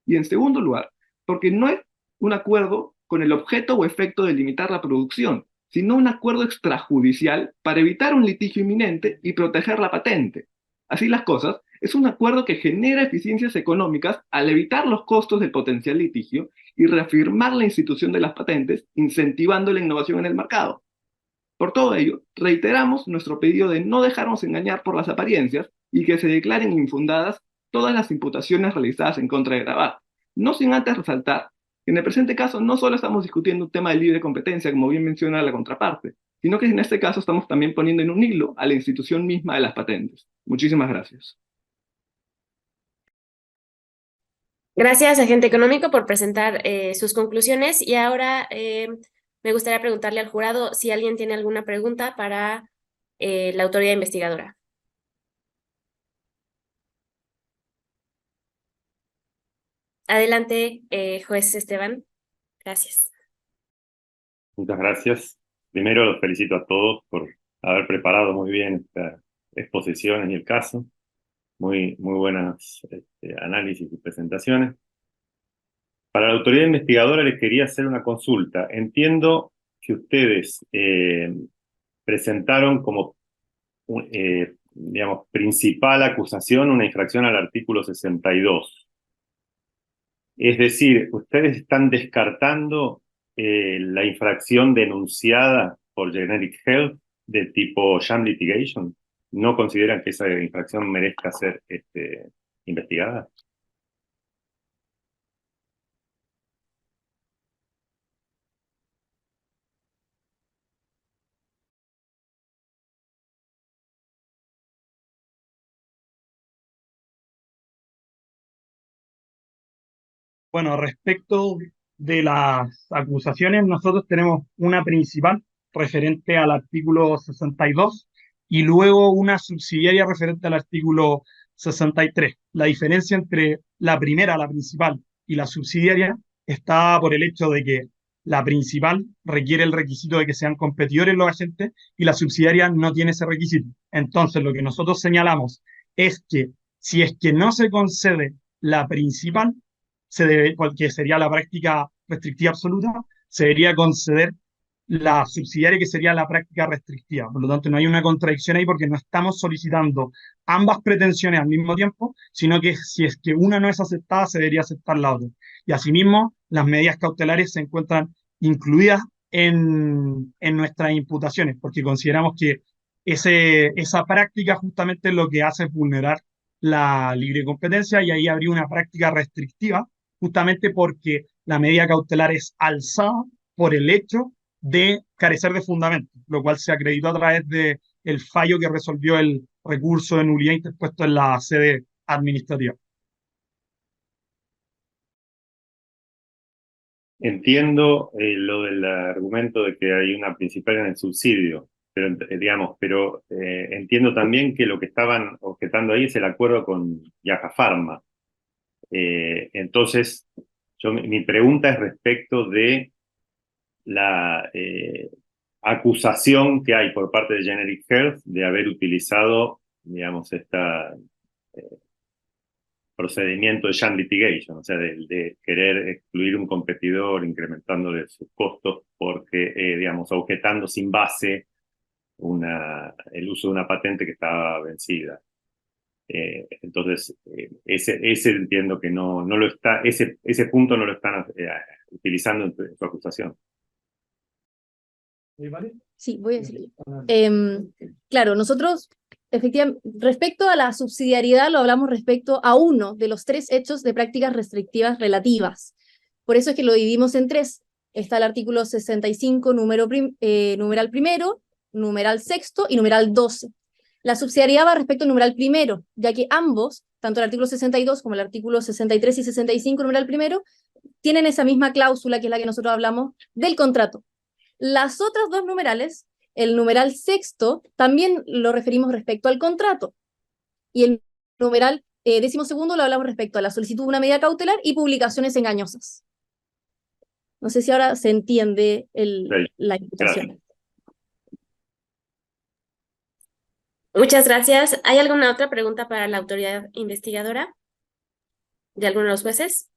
Y en segundo lugar, porque no es un acuerdo con el objeto o efecto de limitar la producción, sino un acuerdo extrajudicial para evitar un litigio inminente y proteger la patente. Así las cosas, es un acuerdo que genera eficiencias económicas al evitar los costos del potencial litigio y reafirmar la institución de las patentes, incentivando la innovación en el mercado. Por todo ello, reiteramos nuestro pedido de no dejarnos engañar por las apariencias y que se declaren infundadas todas las imputaciones realizadas en contra de Gavate, no sin antes resaltar que en el presente caso no solo estamos discutiendo un tema de libre competencia, como bien menciona la contraparte, sino que en este caso estamos también poniendo en un hilo a la institución misma de las patentes. Muchísimas gracias. Gracias, agente económico, por presentar sus conclusiones. Y ahora me gustaría preguntarle al jurado si alguien tiene alguna pregunta para la autoridad investigadora. Adelante, juez Esteban. Gracias. Muchas gracias. Primero los felicito a todos por haber preparado muy bien esta exposición y el caso. Muy buenas análisis y presentaciones. Para la autoridad investigadora les quería hacer una consulta. Entiendo que ustedes presentaron como digamos, principal acusación una infracción al artículo 62. Es decir, ustedes están descartando la infracción denunciada por Generic Health de tipo sham litigation. ¿No consideran que esa infracción merezca ser investigada? Bueno, respecto de las acusaciones, nosotros tenemos una principal referente al artículo 62 y luego una subsidiaria referente al artículo 63. La diferencia entre la primera, la principal, y la subsidiaria está por el hecho de que la principal requiere el requisito de que sean competidores los agentes y la subsidiaria no tiene ese requisito. Entonces, lo que nosotros señalamos es que si es que no se concede la principal, que sería la práctica restrictiva absoluta, se debería conceder la subsidiaria, que sería la práctica restrictiva. Por lo tanto, no hay una contradicción ahí porque no estamos solicitando ambas pretensiones al mismo tiempo, sino que si es que una no es aceptada, se debería aceptar la otra. Y asimismo, las medidas cautelares se encuentran incluidas en nuestras imputaciones, porque consideramos que esa práctica justamente lo que hace es vulnerar la libre competencia y ahí habría una práctica restrictiva justamente porque la medida cautelar es alzada por el hecho de carecer de fundamento, lo cual se acreditó a través de el fallo que resolvió el recurso de nulidad interpuesto en la sede administrativa. Entiendo lo del argumento de que hay una principal en el subsidio, pero digamos, entiendo también que lo que estaban objetando ahí es el acuerdo con Yaja Pharma. Entonces, mi pregunta es respecto de la acusación que hay por parte de Generic Health de haber utilizado, digamos, procedimiento de sham litigation, o sea, de querer excluir un competidor incrementándole sus costos porque, digamos, objetando sin base el uso de una patente que estaba vencida. Entonces, ese entiendo que no lo está, ese punto no lo están utilizando en su acusación. Sí, voy a decirlo yo. Claro, nosotros, efectivamente, respecto a la subsidiariedad, lo hablamos respecto a uno de los tres hechos de prácticas restrictivas relativas. Por eso es que lo dividimos en tres. Está el artículo 65, numeral primero, numeral sexto y numeral 12. La subsidiariedad va respecto al numeral primero, ya que ambos, tanto el artículo 62 como el artículo 63 y 65, numeral primero, tienen esa misma cláusula que es la que nosotros hablamos del contrato. Las otras dos numerales, el numeral sexto, también lo referimos respecto al contrato. Y el numeral 12º lo hablamos respecto a la solicitud de una medida cautelar y publicaciones engañosas. No sé si ahora se entiende la imputación. Gracias. Muchas gracias. ¿Hay alguna otra pregunta para la autoridad investigadora de alguno de los jueces?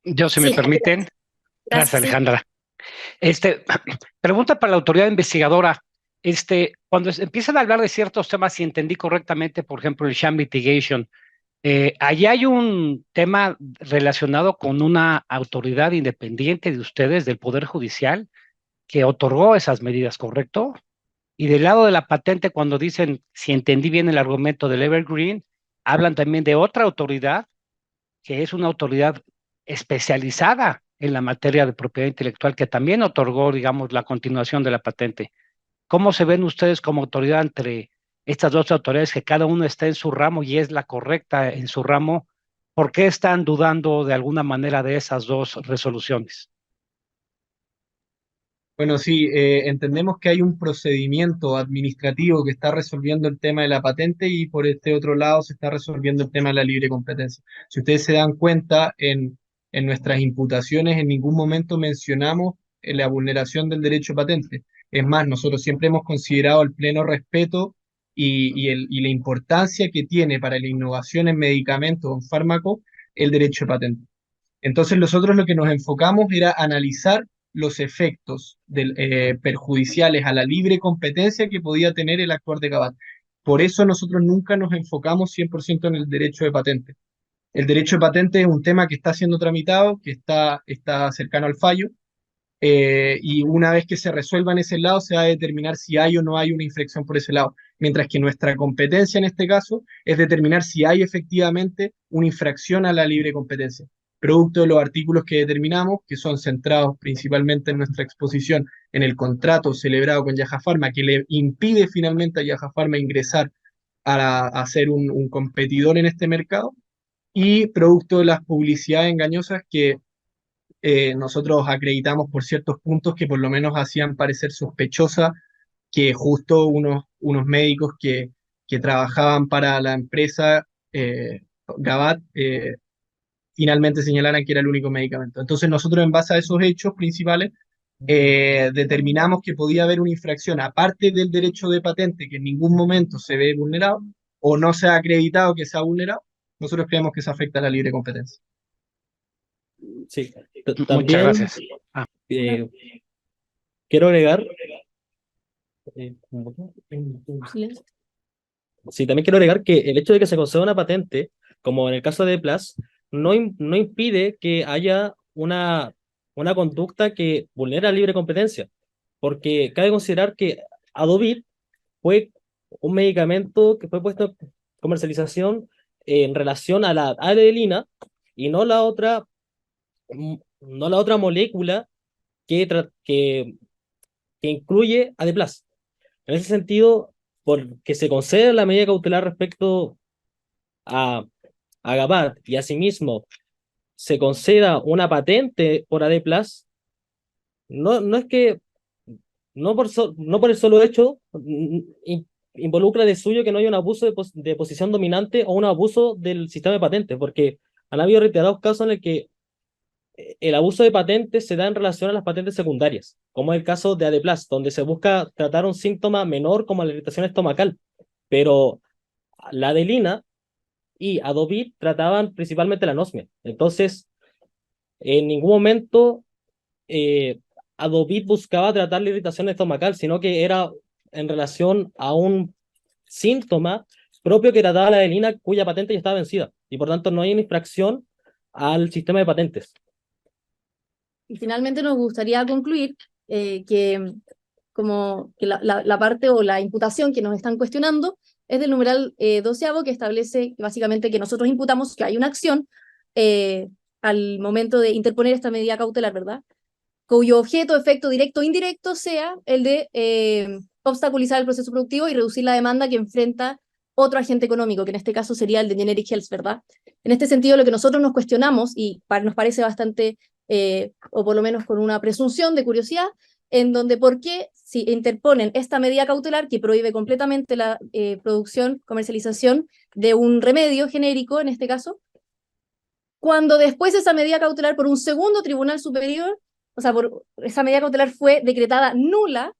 Yo, si me Sí. permiten. Gracias, sí. Alejandra. Pregunta para la autoridad investigadora. Cuando empiezan a hablar de ciertos temas, si entendí correctamente, por ejemplo, el sham litigation, allí hay un tema relacionado con una autoridad independiente de ustedes, del Poder Judicial, que otorgó esas medidas, ¿correcto? Y del lado de la patente, cuando dicen, si entendí bien el argumento del Evergreen, hablan también de otra autoridad, que es una autoridad especializada en la materia de propiedad intelectual, que también otorgó, digamos, la continuación de la patente. ¿Cómo se ven ustedes como autoridad entre estas dos autoridades, que cada uno está en su ramo y es la correcta en su ramo? ¿Por qué están dudando de alguna manera de esas dos resoluciones? Bueno, sí, entendemos que hay un procedimiento administrativo que está resolviendo el tema de la patente y por este otro lado se está resolviendo el tema de la libre competencia. Si ustedes se dan cuenta, en nuestras imputaciones en ningún momento mencionamos la vulneración del derecho de patente. Es más, nosotros siempre hemos considerado el pleno respeto y la importancia que tiene para la innovación en medicamentos o en fármacos el derecho de patente. Entonces nosotros lo que nos enfocamos era analizar los efectos perjudiciales a la libre competencia que podía tener el actuar de Gabat. Por eso nosotros nunca nos enfocamos 100% en el derecho de patente. El derecho de patente es un tema que está siendo tramitado, que está cercano al fallo, y una vez que se resuelva en ese lado se va a determinar si hay o no hay una infracción por ese lado, mientras que nuestra competencia en este caso es determinar si hay efectivamente una infracción a la libre competencia, producto de los artículos que determinamos, que son centrados principalmente en nuestra exposición en el contrato celebrado con Yaja Pharma, que le impide finalmente a Yaja Pharma ingresar a ser un competidor en este mercado, y producto de las publicidades engañosas que nosotros acreditamos por ciertos puntos que por lo menos hacían parecer sospechosa que justo unos médicos que trabajaban para la empresa Gabat finalmente señalaran que era el único medicamento. Entonces nosotros en base a esos hechos principales determinamos que podía haber una infracción, aparte del derecho de patente, que en ningún momento se ve vulnerado o no se ha acreditado que se ha vulnerado, nosotros creemos que se afecta a la libre competencia. Sí, Muchas también gracias. quiero agregar, sí, también quiero agregar que el hecho de que se conceda una patente, como en el caso de Plus, no impide que haya una conducta que vulnera la libre competencia, porque cabe considerar que Adovit fue un medicamento que fue puesto en comercialización en relación a la adelina y no la otra molécula que incluye Adeplas. En ese sentido, porque se concede la medida cautelar respecto a Gabat y asimismo se conceda una patente por Adeplas, no es que, no por el solo hecho, involucra de suyo que no haya un abuso de posición dominante o un abuso del sistema de patentes, porque han habido reiterados casos en el que el abuso de patentes se da en relación a las patentes secundarias, como es el caso de Adeplas, donde se busca tratar un síntoma menor como la irritación estomacal, pero la adelina y Adovit trataban principalmente la anosmia. Entonces, en ningún momento Adovit buscaba tratar la irritación estomacal, sino que era en relación a un síntoma propio que trataba la adelina cuya patente ya estaba vencida, y por tanto no hay una infracción al sistema de patentes. Y finalmente nos gustaría concluir que como que la parte o la imputación que nos están cuestionando es del numeral 12º, que establece básicamente que nosotros imputamos que hay una acción al momento de interponer esta medida cautelar, ¿verdad? Cuyo objeto, efecto directo o indirecto sea el de obstaculizar el proceso productivo y reducir la demanda que enfrenta otro agente económico, que en este caso sería el de Generic Health, ¿verdad? En este sentido, lo que nosotros nos cuestionamos, y nos parece bastante, o por lo menos con una presunción de curiosidad, en donde por qué si interponen esta medida cautelar que prohíbe completamente la producción, comercialización de un remedio genérico, en este caso, cuando después esa medida cautelar por un segundo tribunal superior, o sea, esa medida cautelar fue decretada nula,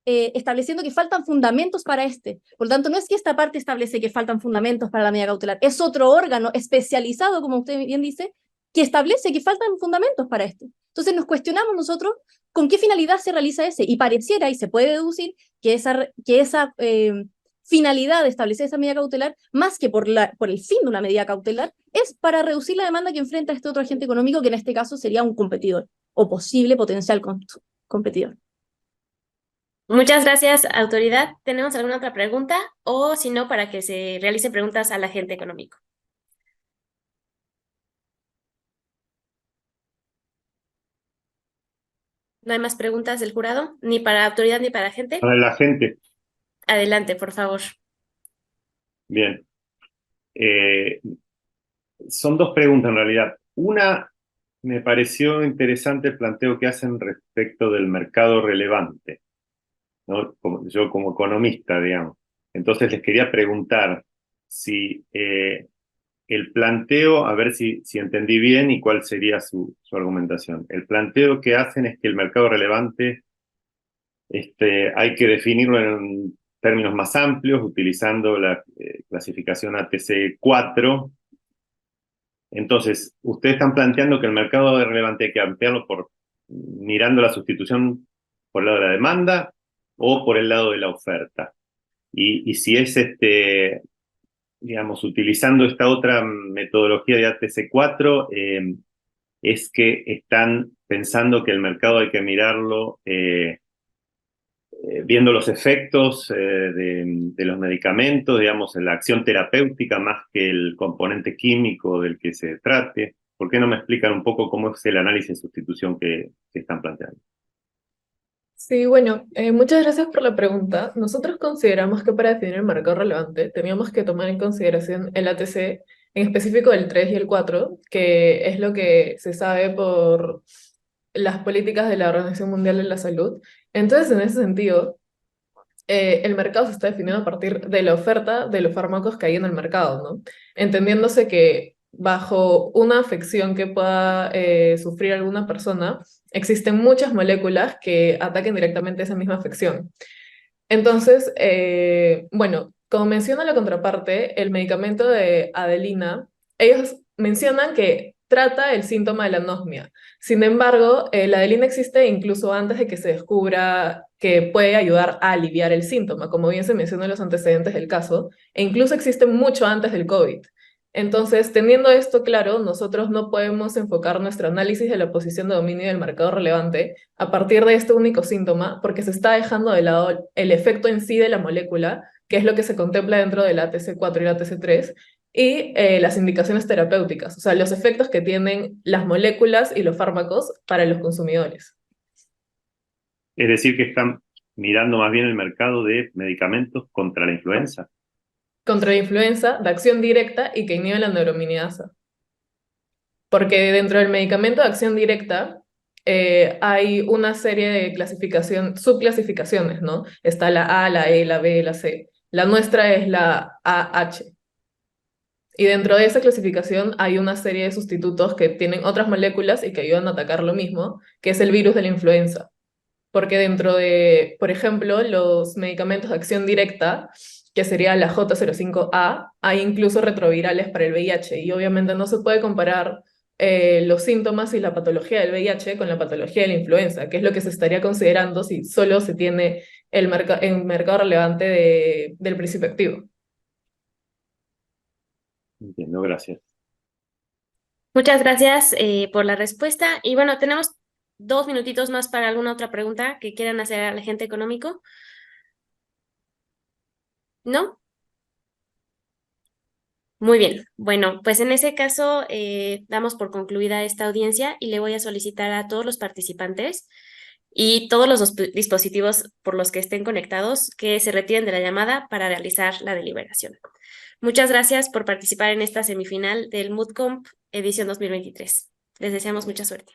estableciendo que faltan fundamentos para este. Por lo tanto, no es que esta parte establece que faltan fundamentos para la medida cautelar, es otro órgano especializado, como usted bien dice, que establece que faltan fundamentos para este. Entonces nos cuestionamos nosotros con qué finalidad se realiza ese, y pareciera, y se puede deducir, que esa finalidad de establecer esa medida cautelar, más que por el fin de una medida cautelar, es para reducir la demanda que enfrenta este otro agente económico, que en este caso sería un competidor, o posible potencial competidor. Muchas gracias, autoridad. ¿Tenemos alguna otra pregunta? O si no, para que se realicen preguntas al agente económico. ¿No hay más preguntas del jurado? ¿Ni para autoridad ni para agente? Para la gente. Adelante, por favor. Bien. Son dos preguntas en realidad. Una, me pareció interesante el planteo que hacen respecto del mercado relevante, ¿no? Yo como economista, digamos. Entonces les quería preguntar si el planteo, a ver si entendí bien y cuál sería su argumentación. El planteo que hacen es que el mercado relevante hay que definirlo en términos más amplios, utilizando la clasificación ATC4. Entonces, ustedes están planteando que el mercado relevante hay que ampliarlo mirando la sustitución por el lado de la demanda o por el lado de la oferta. Y si es digamos, utilizando esta otra metodología de ATC4, es que están pensando que el mercado hay que mirarlo viendo los efectos de los medicamentos, digamos, la acción terapéutica más que el componente químico del que se trate. ¿Por qué no me explican un poco cómo es el análisis de sustitución que están planteando? Sí, bueno, muchas gracias por la pregunta. Nosotros consideramos que para definir el mercado relevante teníamos que tomar en consideración el ATC en específico el 3 y el 4, que es lo que se sabe por las políticas de la Organización Mundial de la Salud. Entonces, en ese sentido, el mercado se está definiendo a partir de la oferta de los fármacos que hay en el mercado, ¿no? Entendiéndose que bajo una afección que pueda sufrir alguna persona, existen muchas moléculas que ataquen directamente esa misma afección. Entonces, bueno, como menciona la contraparte, el medicamento de Adelina, ellos mencionan que trata el síntoma de la anosmia. Sin embargo, la Adelina existe incluso antes de que se descubra que puede ayudar a aliviar el síntoma, como bien se menciona en los antecedentes del caso, e incluso existe mucho antes del COVID. Entonces, teniendo esto claro, nosotros no podemos enfocar nuestro análisis de la posición de dominio del mercado relevante a partir de este único síntoma, porque se está dejando de lado el efecto en sí de la molécula, que es lo que se contempla dentro del ATC4 y el ATC3, y las indicaciones terapéuticas, o sea, los efectos que tienen las moléculas y los fármacos para los consumidores. Es decir, que están mirando más bien el mercado de medicamentos contra la influenza. Contra la influenza, de acción directa y que inhibe la neuraminidasa. Porque dentro del medicamento de acción directa hay una serie de subclasificaciones, ¿no? Está la A, la E, la B, la C. La nuestra es la AH. Y dentro de esa clasificación hay una serie de sustitutos que tienen otras moléculas y que ayudan a atacar lo mismo, que es el virus de la influenza. Porque dentro de, por ejemplo, los medicamentos de acción directa, que sería la J05A, hay incluso retrovirales para el VIH, y obviamente no se puede comparar los síntomas y la patología del VIH con la patología de la influenza, que es lo que se estaría considerando si solo se tiene el mercado relevante del principio activo. Entiendo, gracias. Muchas gracias por la respuesta. Y bueno, tenemos 2 minutitos más para alguna otra pregunta que quieran hacer al agente económico. ¿No? Muy bien. Bueno, pues en ese caso damos por concluida esta audiencia y le voy a solicitar a todos los participantes y todos los dispositivos por los que estén conectados que se retiren de la llamada para realizar la deliberación. Muchas gracias por participar en esta semifinal del MoodComp edición 2023. Les deseamos mucha suerte.